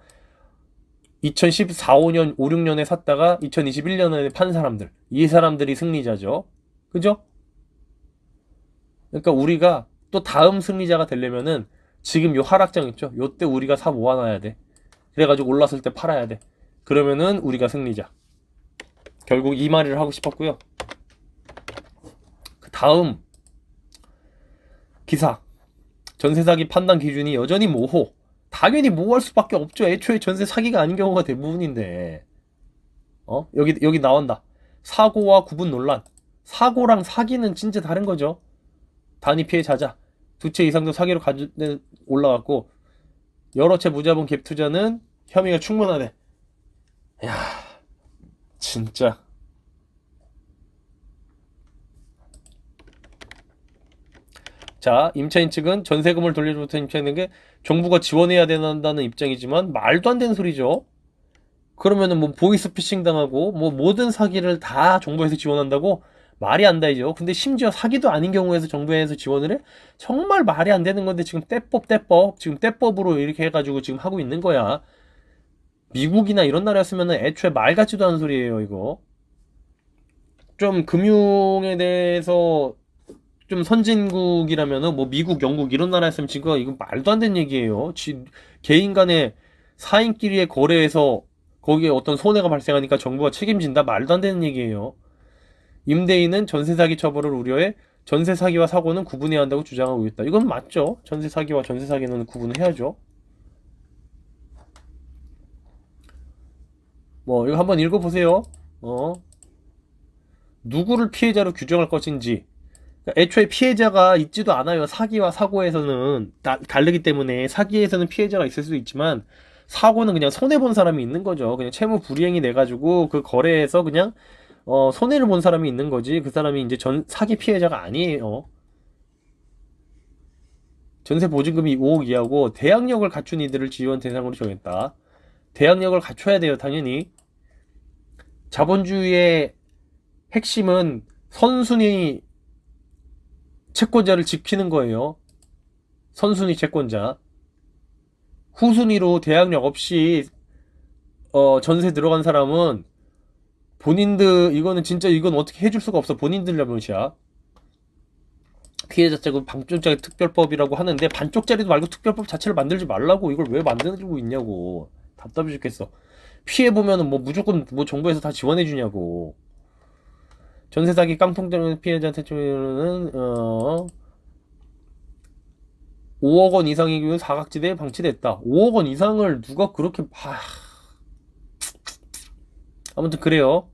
2014, 5년, 5, 6년에 샀다가 2021년에 판 사람들. 이 사람들이 승리자죠. 그죠? 그러니까 우리가 또 다음 승리자가 되려면은 지금 요 하락장 있죠? 요때 우리가 사 모아놔야 돼. 그래가지고 올랐을 때 팔아야 돼. 그러면은 우리가 승리자. 결국 이 말을 하고 싶었고요. 그 다음 기사. 전세 사기 판단 기준이 여전히 모호. 당연히 모호할 수밖에 없죠. 애초에 전세 사기가 아닌 경우가 대부분인데. 여기 나온다. 사고와 구분 논란. 사고랑 사기는 진짜 다른 거죠. 단위 피해자자. 두 채 이상도 사기로 올라갔고 여러 채 무자본 갭 투자는 혐의가 충분하대. 야, 진짜. 자, 임차인 측은 전세금을 돌려주지 못한 임차인에게 정부가 지원해야 된다는 입장이지만 말도 안 되는 소리죠. 그러면은 뭐 보이스피싱 당하고 뭐 모든 사기를 다 정부에서 지원한다고 말이 안 되죠. 근데 심지어 사기도 아닌 경우에서 정부에서 지원을 해? 정말 말이 안 되는 건데 지금 떼법 지금 떼법으로 이렇게 해가지고 지금 하고 있는 거야. 미국이나 이런 나라였으면 애초에 말 같지도 않은 소리예요, 이거. 좀 금융에 대해서 좀 선진국이라면은 뭐 미국, 영국 이런 나라였으면 지금 이거 말도 안 되는 얘기예요. 개인 간의 사인끼리의 거래에서 거기에 어떤 손해가 발생하니까 정부가 책임진다? 말도 안 되는 얘기예요. 임대인은 전세 사기 처벌을 우려해 전세 사기와 사고는 구분해야 한다고 주장하고 있다. 이건 맞죠? 전세 사기와 전세 사기는 구분을 해야죠. 뭐 이거 한번 읽어보세요. 누구를 피해자로 규정할 것인지. 그러니까 애초에 피해자가 있지도 않아요. 사기와 사고에서는 다르기 때문에 사기에서는 피해자가 있을 수도 있지만 사고는 그냥 손해본 사람이 있는 거죠. 그냥 채무 불이행이 돼가지고 그 거래에서 그냥 손해를 본 사람이 있는 거지. 그 사람이 이제 사기 피해자가 아니에요. 전세 보증금이 5억 이하고 대항력을 갖춘 이들을 지원 대상으로 정했다. 대항력을 갖춰야 돼요, 당연히. 자본주의의 핵심은 선순위 채권자를 지키는 거예요. 선순위 채권자. 후순위로 대항력 없이 전세 들어간 사람은 본인들, 이거는 진짜 이건 어떻게 해줄 수가 없어. 본인들 잘못이야. 피해자자금 반쪽짜리 특별법이라고 하는데 반쪽짜리도 말고 특별법 자체를 만들지 말라고. 이걸 왜 만들고 있냐고. 답답해 죽겠어. 피해 보면은 뭐 무조건 뭐 정부에서 다 지원해 주냐고. 전세 사기 깡통 때문에 피해자한테 는 5억 원 이상의 경우 사각지대에 방치됐다. 5억 원 이상을 누가 그렇게 아무튼 그래요.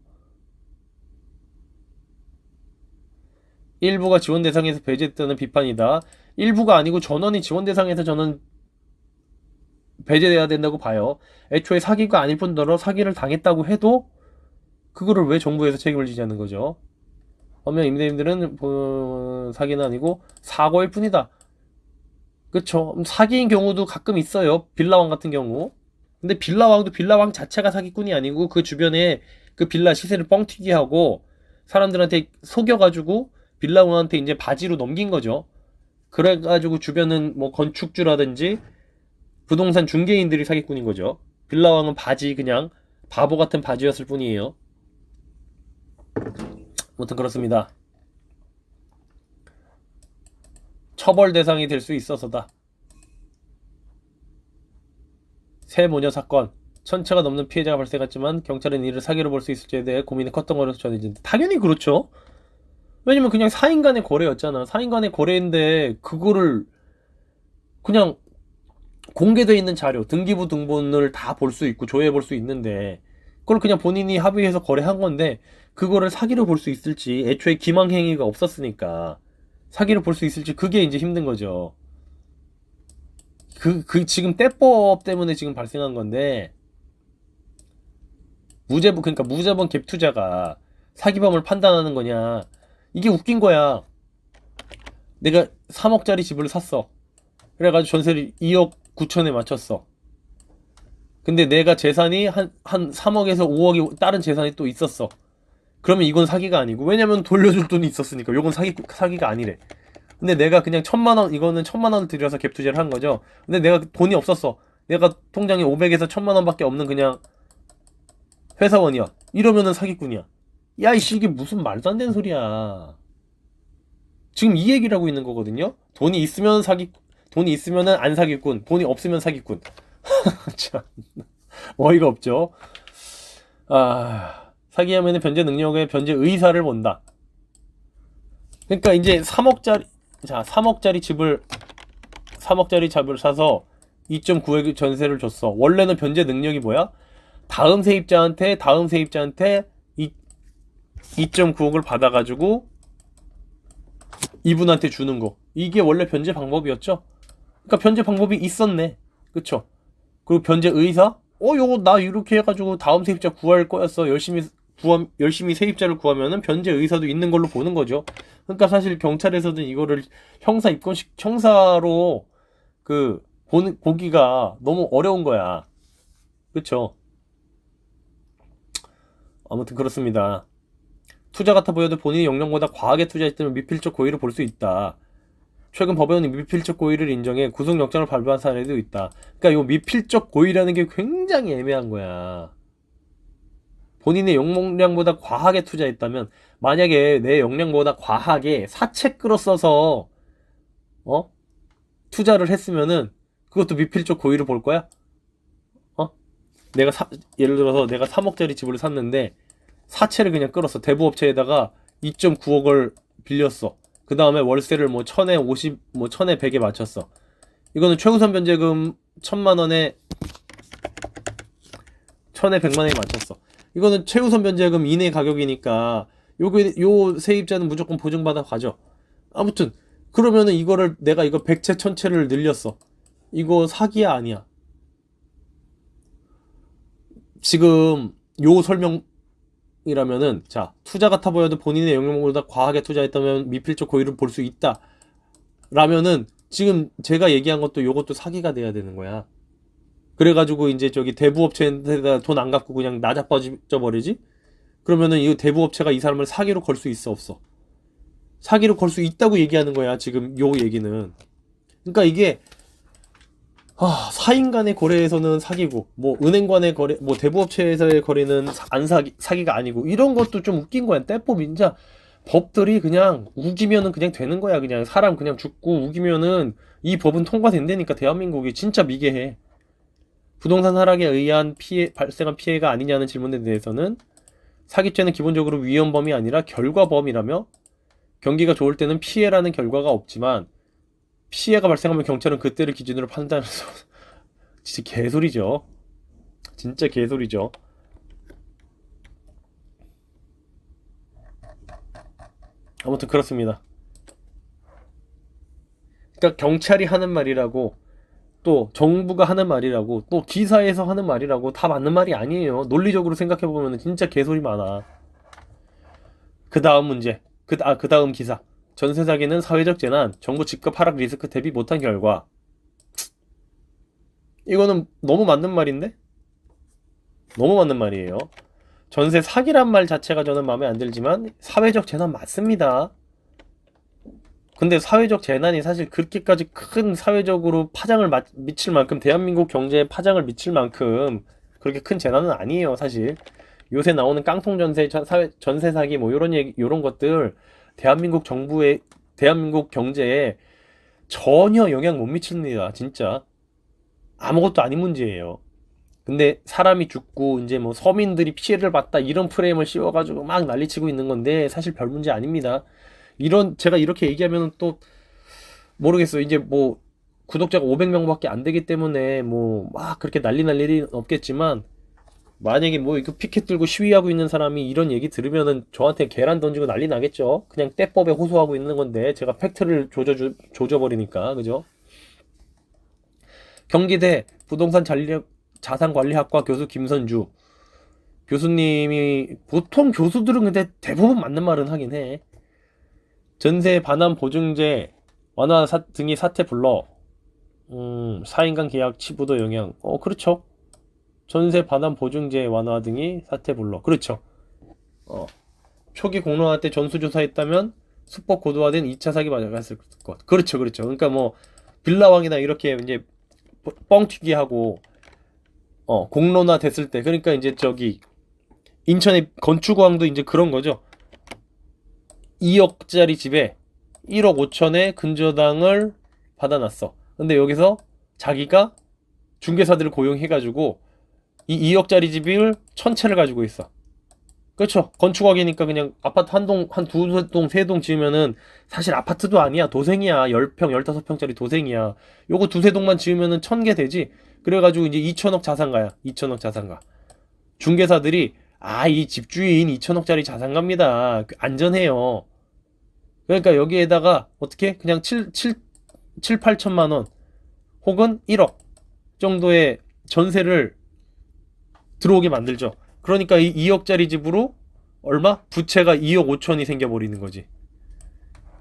일부가 지원 대상에서 배제됐다는 비판이다. 일부가 아니고 전원이 지원 대상에서 저는 배제돼야 된다고 봐요. 애초에 사기가 아닐 뿐더러 사기를 당했다고 해도 그거를 왜 정부에서 책임을 지지 않는 거죠? 반면 임대인들은 사기는 아니고 사고일 뿐이다. 그쵸? 사기인 경우도 가끔 있어요. 빌라왕 같은 경우. 근데 빌라왕도 빌라왕 자체가 사기꾼이 아니고 그 주변에 그 빌라 시세를 뻥튀기 하고 사람들한테 속여가지고 빌라왕한테 이제 바지로 넘긴 거죠. 그래가지고 주변은 뭐 건축주라든지 부동산 중개인들이 사기꾼인 거죠. 빌라왕은 바지, 그냥 바보 같은 바지였을 뿐이에요. 아무튼 그렇습니다. 처벌 대상이 될 수 있어서다. 새 모녀 사건. 1000차가 넘는 피해자가 발생했지만 경찰은 이를 사기로 볼 수 있을지에 대해 고민이 컸던 거라서 전해진다. 당연히 그렇죠. 왜냐면 그냥 사인 간의 거래였잖아. 사인 간의 거래인데 그거를 그냥 공개되어 있는 자료, 등기부 등본을 다 볼 수 있고 조회해 볼 수 있는데 그걸 그냥 본인이 합의해서 거래한 건데 그거를 사기로 볼 수 있을지, 애초에 기망행위가 없었으니까 사기로 볼 수 있을지, 그게 이제 힘든 거죠. 지금 때법 때문에 지금 발생한 건데, 그러니까 무죄번 갭 투자가 사기범을 판단하는 거냐. 이게 웃긴 거야. 내가 3억짜리 집을 샀어. 그래가지고 전세를 2억 9천에 맞췄어. 근데 내가 재산이 한 3억에서 5억이 다른 재산이 또 있었어. 그러면 이건 사기가 아니고, 왜냐면 돌려줄 돈이 있었으니까. 요건 사기가 아니래. 근데 내가 그냥 1000만원, 이거는 1000만원을 들여서 갭 투자를 한 거죠. 근데 내가 돈이 없었어. 내가 통장에 500에서 1000만원 밖에 없는 그냥 회사원이야. 이러면은 사기꾼이야. 야, 이씨, 이게 무슨 말도 안 되는 소리야. 지금 이 얘기를 하고 있는 거거든요. 돈이 있으면 돈이 있으면은 안 사기꾼, 돈이 없으면 사기꾼. 참, 어이가 없죠. 사기하면은 변제 능력의 변제 의사를 본다. 그러니까 이제 3억짜리 집을 사서 2.9억 전세를 줬어. 원래는 변제 능력이 뭐야? 다음 세입자한테 2.9억을 받아가지고 이분한테 주는 거. 이게 원래 변제 방법이었죠. 그러니까 변제 방법이 있었네. 그쵸? 그리고 변제 의사? 요거 나 이렇게 해가지고 다음 세입자 구할 거였어. 열심히 세입자를 구하면은 변제 의사도 있는 걸로 보는 거죠. 그러니까 사실 경찰에서는 이거를 형사로 보기가 너무 어려운 거야. 그쵸? 아무튼 그렇습니다. 투자 같아 보여도 본인이 역량보다 과하게 투자했다면 미필적 고의를 볼 수 있다. 최근 법원은 미필적 고의를 인정해 구속 영장을 발부한 사례도 있다. 그러니까 이 미필적 고의라는 게 굉장히 애매한 거야. 본인의 역량보다 과하게 투자했다면, 만약에 내 역량보다 과하게 사채 끌어 써서 투자를 했으면은 그것도 미필적 고의를 볼 거야? 예를 들어서 내가 3억짜리 집을 샀는데 사채를 그냥 끌었어. 대부업체에다가 2.9억을 빌렸어. 그 다음에 월세를 뭐 1000에 50, 뭐 1000에 100에 맞췄어. 이거는 최우선 변제금 1000만원에 1000에 100만원에 맞췄어. 이거는 최우선 변제금 이내 가격이니까 요 세입자는 무조건 보증받아 가죠. 아무튼 그러면은 내가 이거 100채 1000채를 늘렸어. 이거 사기야 아니야? 지금 요 설명이라면은, 자, 투자 같아 보여도 본인의 역량보다 과하게 투자했다면 미필적 고의를 볼 수 있다 라면은 지금 제가 얘기한 것도 요것도 사기가 돼야 되는 거야. 그래가지고 이제 저기 대부업체한테다 돈 안 갚고 그냥 나자빠져 버리지? 그러면은 이 대부업체가 이 사람을 사기로 걸 수 있어, 없어? 사기로 걸 수 있다고 얘기하는 거야, 지금 요 얘기는. 그러니까 이게 사인 간의 거래에서는 사기고, 뭐 은행 간의 거래, 뭐 대부업체에서의 거래는 안 사기가 아니고, 이런 것도 좀 웃긴 거야. 때법 인자 법들이 그냥 우기면은 그냥 되는 거야. 그냥 사람 그냥 죽고 우기면은 이 법은 통과된다니까. 대한민국이 진짜 미개해. 부동산 하락에 의한 발생한 피해가 아니냐는 질문에 대해서는 사기죄는 기본적으로 위헌범이 아니라 결과범이라며, 경기가 좋을 때는 피해라는 결과가 없지만 피해가 발생하면 경찰은 그때를 기준으로 판단해서 진짜 개소리죠. 진짜 개소리죠. 아무튼 그렇습니다. 그러니까 경찰이 하는 말이라고, 또 정부가 하는 말이라고, 또 기사에서 하는 말이라고 다 맞는 말이 아니에요. 논리적으로 생각해보면 진짜 개소리 많아. 그 다음 문제, 그 다음 기사. 전세 사기는 사회적 재난, 정부 집값 하락 리스크 대비 못한 결과. 이거는 너무 맞는 말인데? 너무 맞는 말이에요. 전세 사기란 말 자체가 저는 마음에 안 들지만 사회적 재난 맞습니다. 근데 사회적 재난이 사실 그렇게까지 큰 사회적으로 파장을 미칠 만큼, 대한민국 경제에 파장을 미칠 만큼 그렇게 큰 재난은 아니에요, 사실. 요새 나오는 깡통 전세, 전세 사기 뭐 요런 얘기, 요런 것들 대한민국 정부의, 대한민국 경제에 전혀 영향 못 미칩니다. 진짜 아무것도 아닌 문제예요. 근데 사람이 죽고 이제 뭐 서민들이 피해를 봤다 이런 프레임을 씌워가지고 막 난리치고 있는 건데 사실 별 문제 아닙니다. 이런, 제가 이렇게 얘기하면 또 모르겠어요. 이제 뭐 구독자가 500명밖에 안 되기 때문에 뭐 막 그렇게 난리 날 일이 없겠지만, 만약에 뭐 이거 피켓 들고 시위하고 있는 사람이 이런 얘기 들으면은 저한테 계란 던지고 난리 나겠죠. 그냥 때법에 호소하고 있는 건데 제가 팩트를 조져버리니까, 그죠? 경기대 부동산 자산관리학과 교수 김선주 교수님이, 보통 교수들은 근데 대부분 맞는 말은 하긴 해. 전세 반환 보증제 완화 등이 사태 불러 4인간 계약 치부도 영향. 그렇죠. 전세 반환 보증제 완화 등이 사태 불러. 그렇죠. 초기 공론화 때 전수조사했다면 수법 고도화된 2차 사기 맞았을 것. 그렇죠, 그렇죠. 그러니까 뭐 빌라왕이나 이렇게 이제 뻥튀기 하고 공론화 됐을 때, 그러니까 이제 저기 인천의 건축왕도 이제 그런 거죠. 2억짜리 집에 1억 5천에 근저당을 받아놨어. 근데 여기서 자기가 중개사들을 고용해가지고 이 2억짜리 집을 1000채를 가지고 있어. 그렇죠. 건축학이니까 그냥 아파트 한 동, 한 두 동, 세 동 지으면은 사실 아파트도 아니야. 도생이야. 10평, 15평짜리 도생이야. 요거 두세 동만 지으면은 1000개 되지. 그래가지고 이제 2천억 자산가야. 2천억 자산가. 중개사들이 이 집주인 2천억짜리 자산가입니다. 안전해요. 그러니까 여기에다가 어떻게 그냥 8천만 원 혹은 1억 정도의 전세를 들어오게 만들죠. 그러니까 이 2억짜리 집으로 얼마? 부채가 2억 5천이 생겨버리는 거지.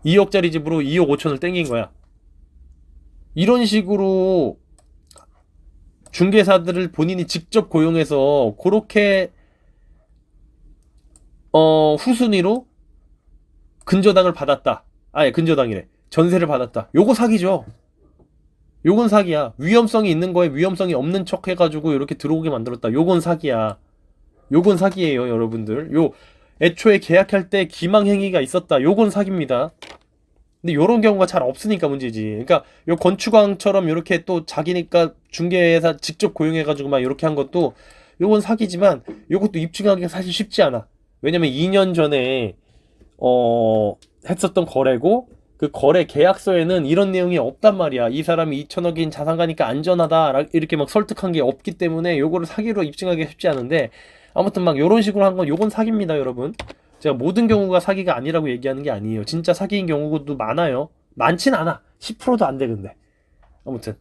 2억짜리 집으로 2억 5천을 땡긴 거야. 이런 식으로 중개사들을 본인이 직접 고용해서 그렇게 후순위로 근저당을 받았다. 근저당이래. 전세를 받았다. 요거 사기죠. 요건 사기야. 위험성이 있는 거에 위험성이 없는 척 해가지고 이렇게 들어오게 만들었다. 요건 사기야. 요건 사기예요, 여러분들. 애초에 계약할 때 기망행위가 있었다. 요건 사기입니다. 근데 요런 경우가 잘 없으니까 문제지. 그러니까 요 건축왕처럼 이렇게 또 자기니까 중개회사 직접 고용해가지고 막 이렇게 한 것도 요건 사기지만, 요것도 입증하기가 사실 쉽지 않아. 왜냐면 2년 전에 했었던 거래고, 그 거래 계약서에는 이런 내용이 없단 말이야. 이 사람이 2천억인 자산가니까 안전하다 이렇게 막 설득한 게 없기 때문에 요거를 사기로 입증하기가 쉽지 않은데, 아무튼 막 요런 식으로 한 건 요건 사기입니다, 여러분. 제가 모든 경우가 사기가 아니라고 얘기하는 게 아니에요. 진짜 사기인 경우도 많아요. 많진 않아. 10%도 안 돼, 근데. 아무튼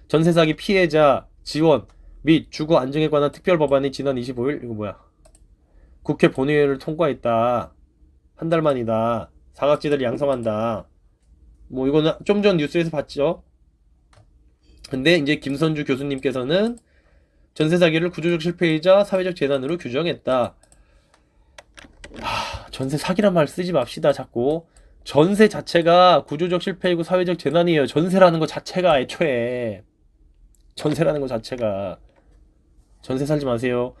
전세 사기 피해자 지원 및 주거 안정에 관한 특별 법안이 지난 25일, 이거 뭐야? 국회 본회의를 통과했다. 한 달 만이다. 사각지대를 양성한다. 뭐 이거는 좀 전 뉴스에서 봤죠. 근데 이제 김선주 교수님께서는 전세 사기를 구조적 실패이자 사회적 재난으로 규정했다. 전세 사기란 말 쓰지 맙시다 자꾸. 전세 자체가 구조적 실패이고 사회적 재난이에요. 전세라는 거 자체가 애초에. 전세라는 거 자체가. 전세 살지 마세요.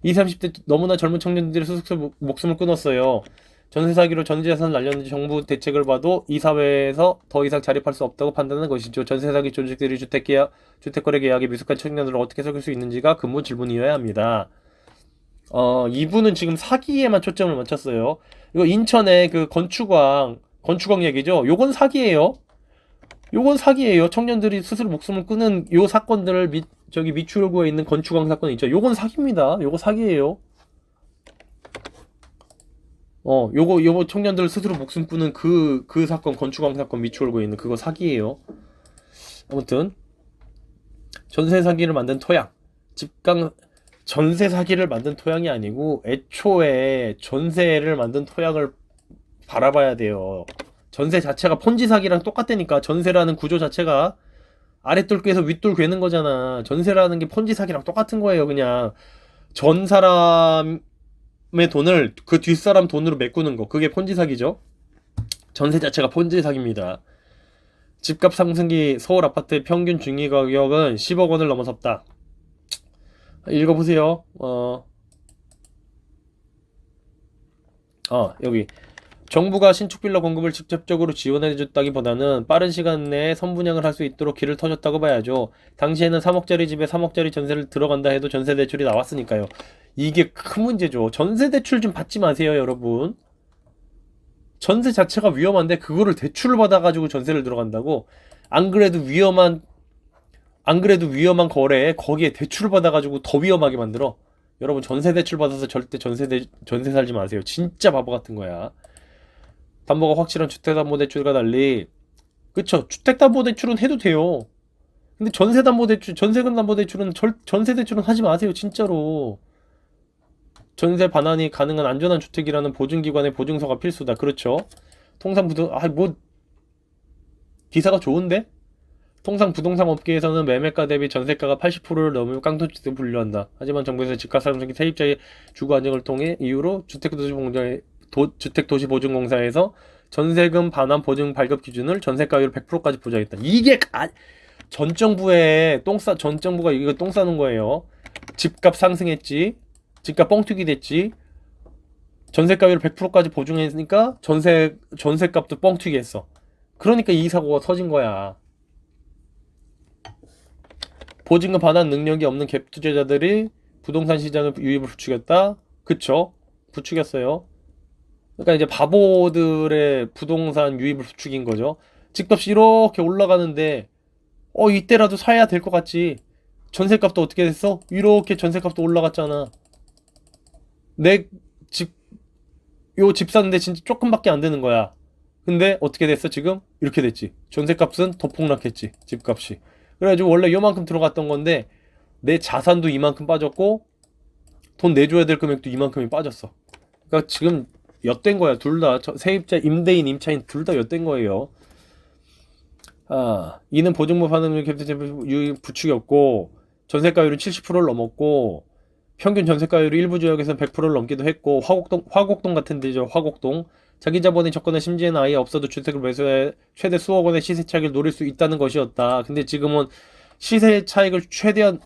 20, 30대 너무나 젊은 청년들이 소속서 목숨을 끊었어요. 전세 사기로 전재산을 날렸는지 정부 대책을 봐도 이 사회에서 더 이상 자립할 수 없다고 판단하는 것이죠. 전세 사기 조직들이 주택거래 계약에 미숙한 청년들을 어떻게 속일 수 있는지가 근본 질문이어야 합니다. 이분은 지금 사기에만 초점을 맞췄어요. 이거 인천의 그 건축왕 얘기죠. 요건 사기예요. 요건 사기예요. 청년들이 스스로 목숨을 끊은 요 사건들을 미추홀구에 있는 건축왕 사건 있죠. 요건 사기입니다. 요거 사기예요. 요거 청년들 스스로 목숨 끊은 그 사건, 건축왕 사건 미추홀구에 있는 그거 사기예요. 아무튼 전세 사기를 만든 토양, 전세 사기를 만든 토양이 아니고 애초에 전세를 만든 토양을 바라봐야 돼요. 전세 자체가 폰지 사기랑 똑같다니까. 전세라는 구조 자체가 아랫돌 꿰서 윗돌 괴는 거잖아. 전세라는 게 폰지 사기랑 똑같은 거예요. 그냥 전 사람의 돈을 그 뒷사람 돈으로 메꾸는 거, 그게 폰지 사기죠. 전세 자체가 폰지 사기입니다. 집값 상승기 서울 아파트의 평균 중위 가격은 10억 원을 넘어섰다. 읽어보세요. 여기 정부가 신축 빌라 공급을 직접적으로 지원해줬다기보다는 빠른 시간 내에 선분양을 할 수 있도록 길을 터줬다고 봐야죠. 당시에는 3억짜리 집에 3억짜리 전세를 들어간다 해도 전세 대출이 나왔으니까요. 이게 큰 문제죠. 전세 대출 좀 받지 마세요, 여러분. 전세 자체가 위험한데 그거를 대출을 받아가지고 전세를 들어간다고? 안 그래도 위험한 거래에 거기에 대출을 받아가지고 더 위험하게 만들어. 여러분, 전세 대출 받아서 절대 전세 살지 마세요. 진짜 바보 같은 거야. 담보가 확실한 주택담보대출과 달리, 그쵸? 주택담보대출은 해도 돼요. 근데 전세금 담보대출은 전세대출은 하지 마세요, 진짜로. 전세 반환이 가능한 안전한 주택이라는 보증기관의 보증서가 필수다. 그렇죠? 통상 기사가 좋은데? 통상 부동산 업계에서는 매매가 대비 전세가가 80%를 넘으면 깡통주택을 분류한다. 하지만 정부에서 집값 상승이 세입자의 주거 안정을 통해 이유로 주택도시보증공사에서 전세금 반환 보증 발급 기준을 전세가율 100%까지 보장했다. 이게 전 정부가 이거 똥 싸는 거예요. 집값 상승했지, 집값 뻥튀기 됐지, 전세가율 100%까지 보증했으니까 전세값도 뻥튀기 했어. 그러니까 이 사고가 터진 거야. 보증금 반환 능력이 없는 갭 투자자들이 부동산 시장을 유입을 부추겼다. 그쵸? 부추겼어요. 그러니까 이제 바보들의 부동산 유입을 부추긴 거죠. 집값이 이렇게 올라가는데 이때라도 사야 될 것 같지. 전세값도 어떻게 됐어? 이렇게 전세값도 올라갔잖아. 집 사는데 진짜 조금밖에 안 되는 거야. 근데 어떻게 됐어 지금? 이렇게 됐지. 전세값은 더 폭락했지. 집값이. 그래가지고 원래 요만큼 들어갔던 건데 내 자산도 이만큼 빠졌고 돈 내줘야 될 금액도 이만큼이 빠졌어. 그러니까 지금 엿된 거야. 둘 다 세입자, 임대인, 임차인 둘 다 엿된 거예요. 이는 보증금 반응률 갭투자 부추겼고 전세가율은 70%를 넘었고 평균 전세가율이 일부 지역에서는 100%를 넘기도 했고 화곡동 같은 데죠. 화곡동. 자기 자본이 적거나 심지어는 아예 없어도 주택을 매수해 최대 수억 원의 시세 차익을 노릴 수 있다는 것이었다. 근데 지금은 시세 차익을 최대한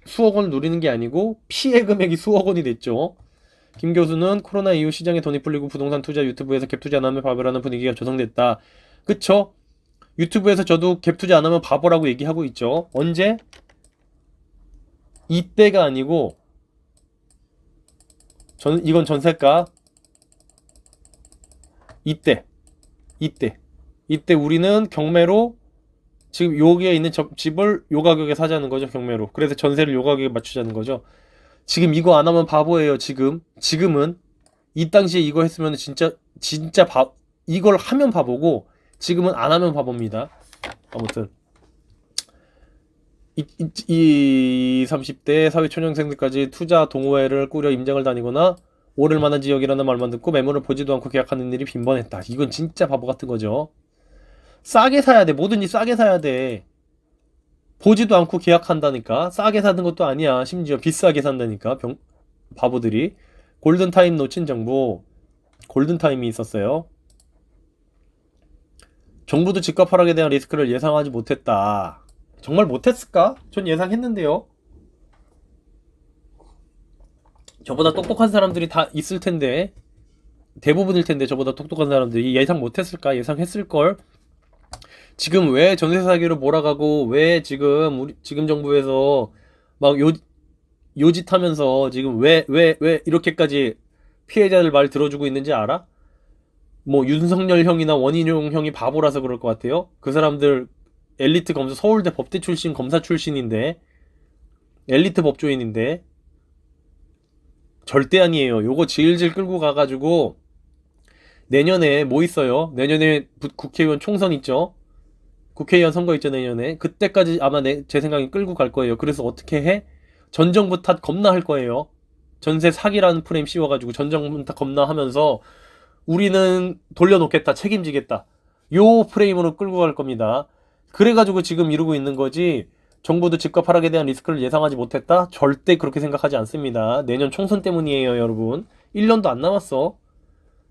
수억 원을 노리는 게 아니고 피해 금액이 수억 원이 됐죠. 김 교수는 코로나 이후 시장에 돈이 풀리고 부동산 투자 유튜브에서 갭 투자 안 하면 바보라는 분위기가 조성됐다. 그쵸? 유튜브에서 저도 갭 투자 안 하면 바보라고 얘기하고 있죠. 언제? 이때가 아니고 이건 전세가 이때 우리는 경매로 지금 여기에 있는 집을 요 가격에 사자는 거죠. 경매로. 그래서 전세를 요 가격에 맞추자는 거죠. 지금 이거 안 하면 바보예요. 지금은 이 당시에 이거 했으면 진짜 이걸 하면 바보고 지금은 안 하면 바보입니다. 아무튼 30대 사회초년생들까지 투자 동호회를 꾸려 임장을 다니거나 오를 만한 지역이라는 말만 듣고 매물을 보지도 않고 계약하는 일이 빈번했다. 이건 진짜 바보 같은 거죠. 싸게 사야 돼. 뭐든지 싸게 사야 돼. 보지도 않고 계약한다니까. 싸게 사는 것도 아니야. 심지어 비싸게 산다니까. 바보들이. 골든타임 놓친 정부. 골든타임이 있었어요. 정부도 집값 하락에 대한 리스크를 예상하지 못했다. 정말 못했을까? 전 예상했는데요. 저보다 똑똑한 사람들이 다 있을 텐데, 대부분일 텐데, 저보다 똑똑한 사람들이 예상 못했을까? 예상했을걸? 지금 왜 전세 사기로 몰아가고, 왜 지금 지금 정부에서 막 요짓하면서 지금 왜 이렇게까지 피해자들 말 들어주고 있는지 알아? 뭐 윤석열 형이나 원희룡 형이 바보라서 그럴 것 같아요. 그 사람들 엘리트 검사, 서울대 법대 출신 검사 출신인데, 엘리트 법조인인데 절대 아니에요. 요거 질질 끌고 가가지고 내년에 뭐 있어요? 내년에 국회의원 총선 있죠? 국회의원 선거 있죠, 내년에. 그때까지 아마 제 생각에 끌고 갈 거예요. 그래서 어떻게 해? 전 정부 탓 겁나 할 거예요. 전세 사기라는 프레임 씌워가지고 전 정부 탓 겁나 하면서 우리는 돌려놓겠다, 책임지겠다, 요 프레임으로 끌고 갈 겁니다. 그래가지고 지금 이러고 있는 거지. 정부도 집값 하락에 대한 리스크를 예상하지 못했다? 절대 그렇게 생각하지 않습니다. 내년 총선 때문이에요, 여러분. 1년도 안 남았어.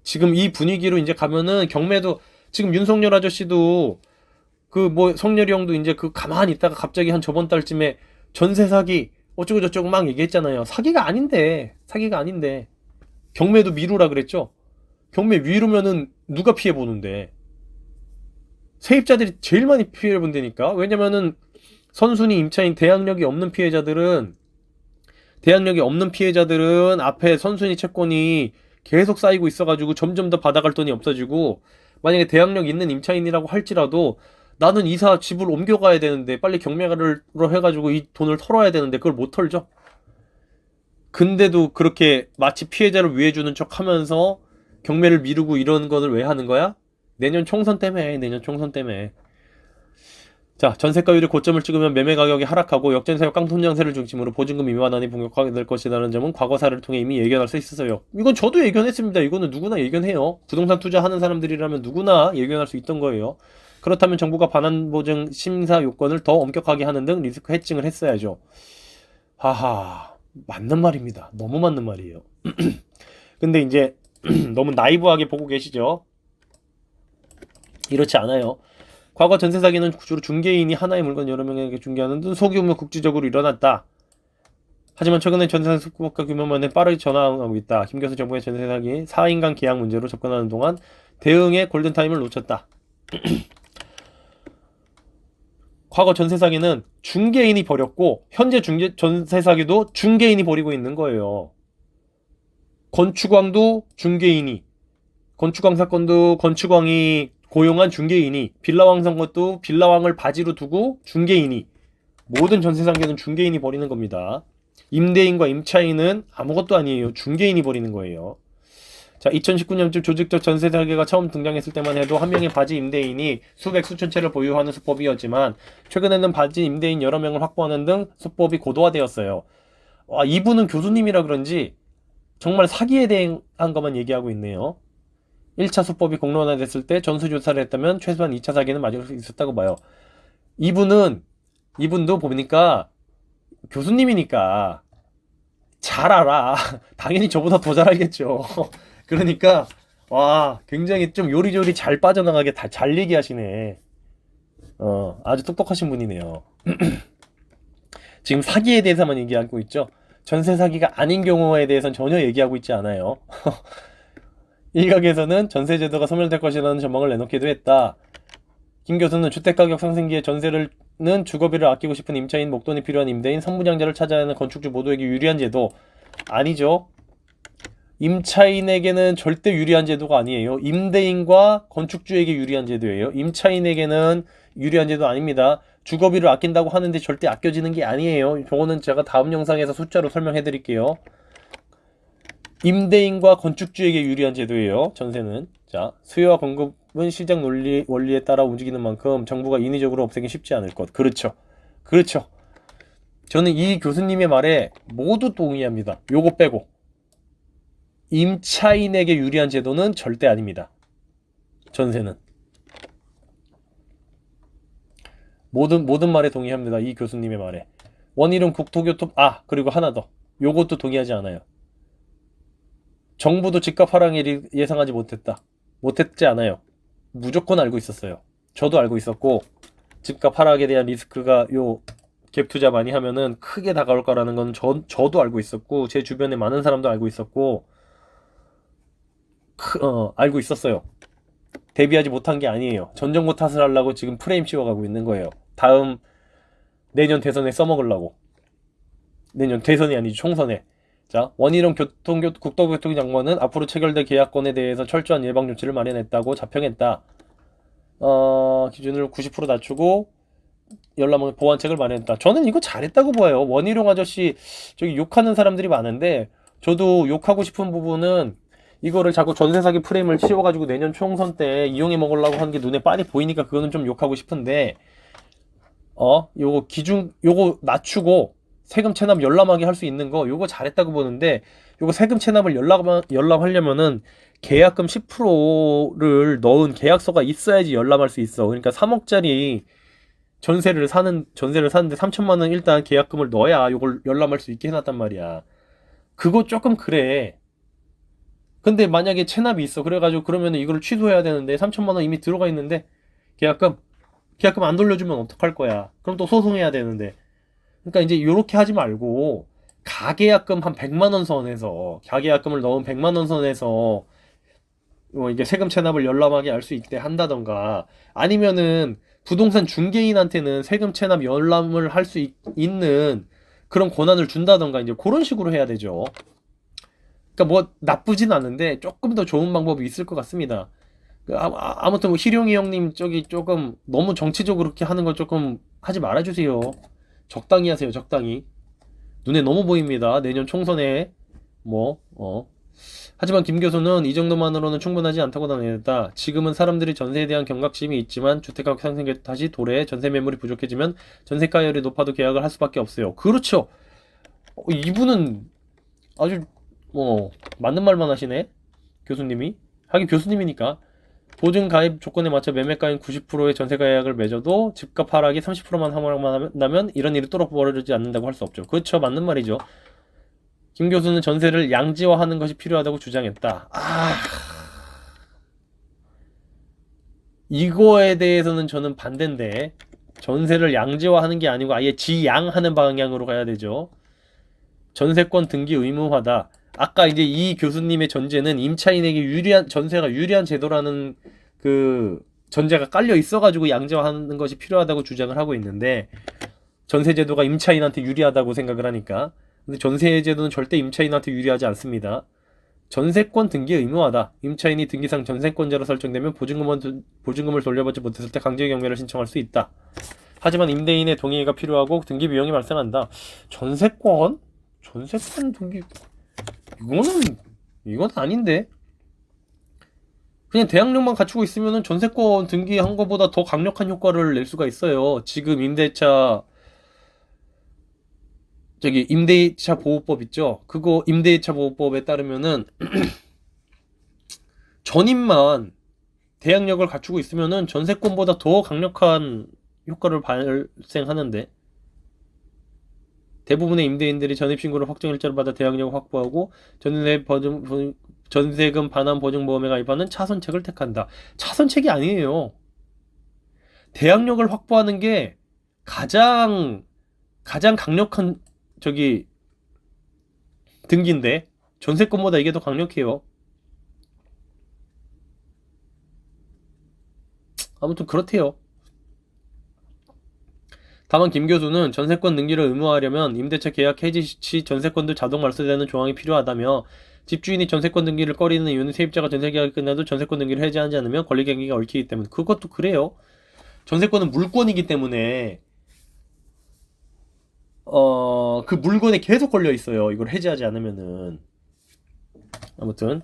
지금 이 분위기로 이제 가면은 경매도, 지금 윤석열 아저씨도 그 뭐 성렬이 형도 이제 그 가만히 있다가 갑자기 한 저번 달쯤에 전세 사기 어쩌고 저쩌고 막 얘기했잖아요. 사기가 아닌데, 사기가 아닌데. 경매도 미루라 그랬죠. 경매 미루면은 누가 피해 보는데? 세입자들이 제일 많이 피해를 본다니까. 왜냐면은 선순위 임차인 대항력이 없는 피해자들은 앞에 선순위 채권이 계속 쌓이고 있어가지고 점점 더 받아갈 돈이 없어지고, 만약에 대항력 있는 임차인이라고 할지라도 나는 이사 집을 옮겨가야 되는데 빨리 경매를 해가지고 이 돈을 털어야 되는데 그걸 못 털죠. 근데도 그렇게 마치 피해자를 위해주는 척 하면서 경매를 미루고 이런 거를 왜 하는 거야? 내년 총선 때문에. 내년 총선 때문에. 자, 전세가율이 고점을 찍으면 매매 가격이 하락하고 역전세와 깡통 양세를 중심으로 보증금 이완안이 본격화가 될 것이라는 점은 과거 사례를 통해 이미 예견할 수 있었어요. 이건 저도 예견했습니다. 이거는 누구나 예견해요. 부동산 투자하는 사람들이라면 누구나 예견할 수 있던 거예요. 그렇다면 정부가 반환보증 심사 요건을 더 엄격하게 하는 등 리스크 해칭을 했어야죠. 하하, 맞는 말입니다. 너무 맞는 말이에요. 근데 이제 너무 나이브하게 보고 계시죠? 이렇지 않아요. 과거 전세 사기는 주로 중개인이 하나의 물건 여러 명에게 중개하는 등 소규모 국지적으로 일어났다. 하지만 최근에 전세 수급가 규모만에 빠르게 전환하고 있다. 김 교수 정부의 전세 사기 4인간 계약 문제로 접근하는 동안 대응의 골든타임을 놓쳤다. 과거 전세 사기는 중개인이 벌였고 현재 전세 사기도 중개인이 벌이고 있는 거예요. 건축왕도 중개인이, 건축왕 사건도 건축왕이 고용한 중개인이, 빌라왕 선것도 빌라왕을 바지로 두고 중개인이, 모든 전세 사기는 중개인이 벌이는 겁니다. 임대인과 임차인은 아무것도 아니에요. 중개인이 벌이는 거예요. 자, 2019년쯤 조직적 전세 설계가 처음 등장했을 때만 해도 한 명의 바지 임대인이 수백 수천 채를 보유하는 수법이었지만 최근에는 바지 임대인 여러 명을 확보하는 등 수법이 고도화되었어요. 와, 이분은 교수님이라 그런지 정말 사기에 대한 것만 얘기하고 있네요. 1차 수법이 공론화됐을 때 전수조사를 했다면 최소한 2차 사기는 맞을 수 있었다고 봐요. 이분도 보니까 교수님이니까 잘 알아. 당연히 저보다 더 잘 알겠죠. 그러니까 와, 굉장히 좀 요리조리 잘 빠져나가게 잘 얘기하시네. 아주 똑똑하신 분이네요. 지금 사기에 대해서만 얘기하고 있죠. 전세 사기가 아닌 경우에 대해서는 전혀 얘기하고 있지 않아요. 일각에서는 전세제도가 소멸될 것이라는 전망을 내놓기도 했다. 김 교수는 주택가격 상승기에 전세는 주거비를 아끼고 싶은 임차인, 목돈이 필요한 임대인, 선분양자를 찾아야 하는 건축주 모두에게 유리한 제도. 아니죠. 임차인에게는 절대 유리한 제도가 아니에요. 임대인과 건축주에게 유리한 제도예요. 임차인에게는 유리한 제도 아닙니다. 주거비를 아낀다고 하는데 절대 아껴지는 게 아니에요. 저거는 제가 다음 영상에서 숫자로 설명해 드릴게요. 임대인과 건축주에게 유리한 제도예요. 전세는. 자, 수요와 공급은 시장 원리에 따라 움직이는 만큼 정부가 인위적으로 없애기 쉽지 않을 것. 그렇죠. 그렇죠. 저는 이 교수님의 말에 모두 동의합니다. 요거 빼고. 임차인에게 유리한 제도는 절대 아닙니다. 전세는. 모든 말에 동의합니다. 이 교수님의 말에. 원희룡 국토교통, 그리고 하나 더. 요것도 동의하지 않아요. 정부도 집값 하락을 예상하지 못했다. 못했지 않아요. 무조건 알고 있었어요. 저도 알고 있었고, 집값 하락에 대한 리스크가 갭 투자 많이 하면은 크게 다가올 거라는 건 저도 알고 있었고, 제 주변에 많은 사람도 알고 있었고, 알고 있었어요. 대비하지 못한 게 아니에요. 전 정부 탓을 하려고 지금 프레임 씌워가고 있는 거예요. 다음 내년 대선에 써먹으려고. 내년 대선이 아니지 총선에. 자, 원희룡 국토교통장관은 앞으로 체결될 계약건에 대해서 철저한 예방 조치를 마련했다고 자평했다. 기준을 90% 낮추고 열람의 보완책을 마련했다. 저는 이거 잘했다고 봐요. 원희룡 아저씨 저기 욕하는 사람들이 많은데 저도 욕하고 싶은 부분은 이거를 자꾸 전세 사기 프레임을 씌워가지고 내년 총선 때 이용해 먹으려고 하는 게 눈에 빤히 보이니까 그거는 좀 욕하고 싶은데 요거 낮추고 세금 체납 열람하게 할 수 있는 거 요거 잘했다고 보는데 요거 세금 체납을 열람하려면은 계약금 10%를 넣은 계약서가 있어야지 열람할 수 있어. 그러니까 3억짜리 전세를 사는데 3천만 원 일단 계약금을 넣어야 요걸 열람할 수 있게 해놨단 말이야. 그거 조금 그래. 근데 만약에 체납이 있어. 그래가지고 그러면 이거를 취소해야 되는데 3천만 원 이미 들어가 있는데 계약금 안 돌려주면 어떡할 거야. 그럼 또 소송해야 되는데. 그러니까 이제 요렇게 하지 말고 가계약금 한 100만 원 선에서 가계약금을 넣은 100만 원 선에서 이게 세금 체납을 열람하게 할 수 있게 한다던가 아니면은 부동산 중개인한테는 세금 체납 열람을 할 수 있는 그런 권한을 준다던가 이제 그런 식으로 해야 되죠. 그러니까 뭐 나쁘진 않은데 조금 더 좋은 방법이 있을 것 같습니다. 아무튼 뭐 희룡이 형님 저기 조금 너무 정치적으로 그렇게 하는 거 조금 하지 말아주세요. 적당히 하세요. 적당히. 눈에 너무 보입니다. 내년 총선에 하지만 김 교수는 이 정도만으로는 충분하지 않다고 단언했다. 지금은 사람들이 전세에 대한 경각심이 있지만 주택가격 상승에 다시 도래 전세 매물이 부족해지면 전세가율이 높아도 계약을 할 수밖에 없어요. 그렇죠. 이분은 아주 맞는 말만 하시네. 교수님이. 하긴 교수님이니까. 보증 가입 조건에 맞춰 매매가인 90%의 전세가 계약을 맺어도 집값 하락이 30%만 하락만 이런 일이 또 벌어지지 않는다고 할 수 없죠. 그렇죠. 맞는 말이죠. 김 교수는 전세를 양지화하는 것이 필요하다고 주장했다. 이거에 대해서는 저는 반대인데 전세를 양지화하는 게 아니고 아예 지양하는 방향으로 가야 되죠. 전세권 등기 의무화다. 아까 이제 이 교수님의 전제는 임차인에게 전세가 유리한 제도라는 그 전제가 깔려 있어가지고 양지화하는 것이 필요하다고 주장을 하고 있는데 전세 제도가 임차인한테 유리하다고 생각을 하니까. 근데 전세 제도는 절대 임차인한테 유리하지 않습니다. 전세권 등기 의무화다. 임차인이 등기상 전세권자로 설정되면 보증금을 돌려받지 못했을 때 강제 경매를 신청할 수 있다. 하지만 임대인의 동의가 필요하고 등기 비용이 발생한다. 전세권 등기 이건 아닌데. 그냥 대항력만 갖추고 있으면은 전세권 등기한 거보다 더 강력한 효과를 낼 수가 있어요. 지금 임대차 보호법 있죠? 그거 임대차 보호법에 따르면은 전입만 대항력을 갖추고 있으면은 전세권보다 더 강력한 효과를 발생하는데 대부분의 임대인들이 전입신고를 확정일자로 받아 대항력을 확보하고 전세금 반환 보증보험에 가입하는 차선책을 택한다. 차선책이 아니에요. 대항력을 확보하는 게 가장 강력한 등기인데 전세권보다 이게 더 강력해요. 아무튼 그렇대요. 다만 김 교수는 전세권 등기를 의무화하려면 임대차 계약 해지 시 전세권도 자동 말소되는 조항이 필요하다며 집주인이 전세권 등기를 꺼리는 이유는 세입자가 전세계약이 끝나도 전세권 등기를 해지하지 않으면 권리관계가 얽히기 때문에. 그것도 그래요. 전세권은 물권이기 때문에 그 물건에 계속 걸려 있어요. 이걸 해지하지 않으면은. 아무튼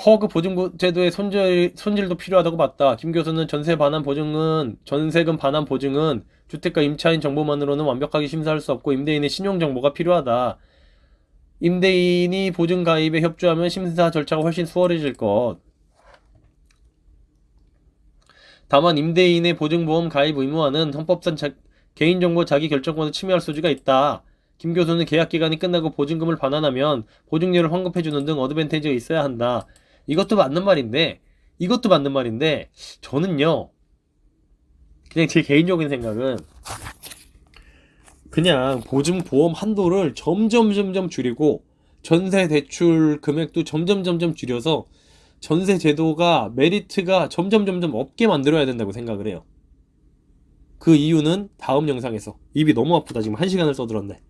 허그 보증 제도의 손질도 필요하다고 봤다. 김 교수는 전세금 반환 보증은 주택가 임차인 정보만으로는 완벽하게 심사할 수 없고 임대인의 신용 정보가 필요하다. 임대인이 보증 가입에 협조하면 심사 절차가 훨씬 수월해질 것. 다만 임대인의 보증보험 가입 의무화는 헌법상 개인정보 자기결정권을 침해할 소지가 있다. 김 교수는 계약기간이 끝나고 보증금을 반환하면 보증료를 환급해주는 등 어드밴티지가 있어야 한다. 이것도 맞는 말인데 저는요, 그냥 제 개인적인 생각은 그냥 보증보험 한도를 점점 줄이고 전세 대출 금액도 점점 줄여서 전세 제도가 메리트가 점점 없게 만들어야 된다고 생각을 해요. 그 이유는 다음 영상에서. 입이 너무 아프다. 지금 1시간을 써들었네.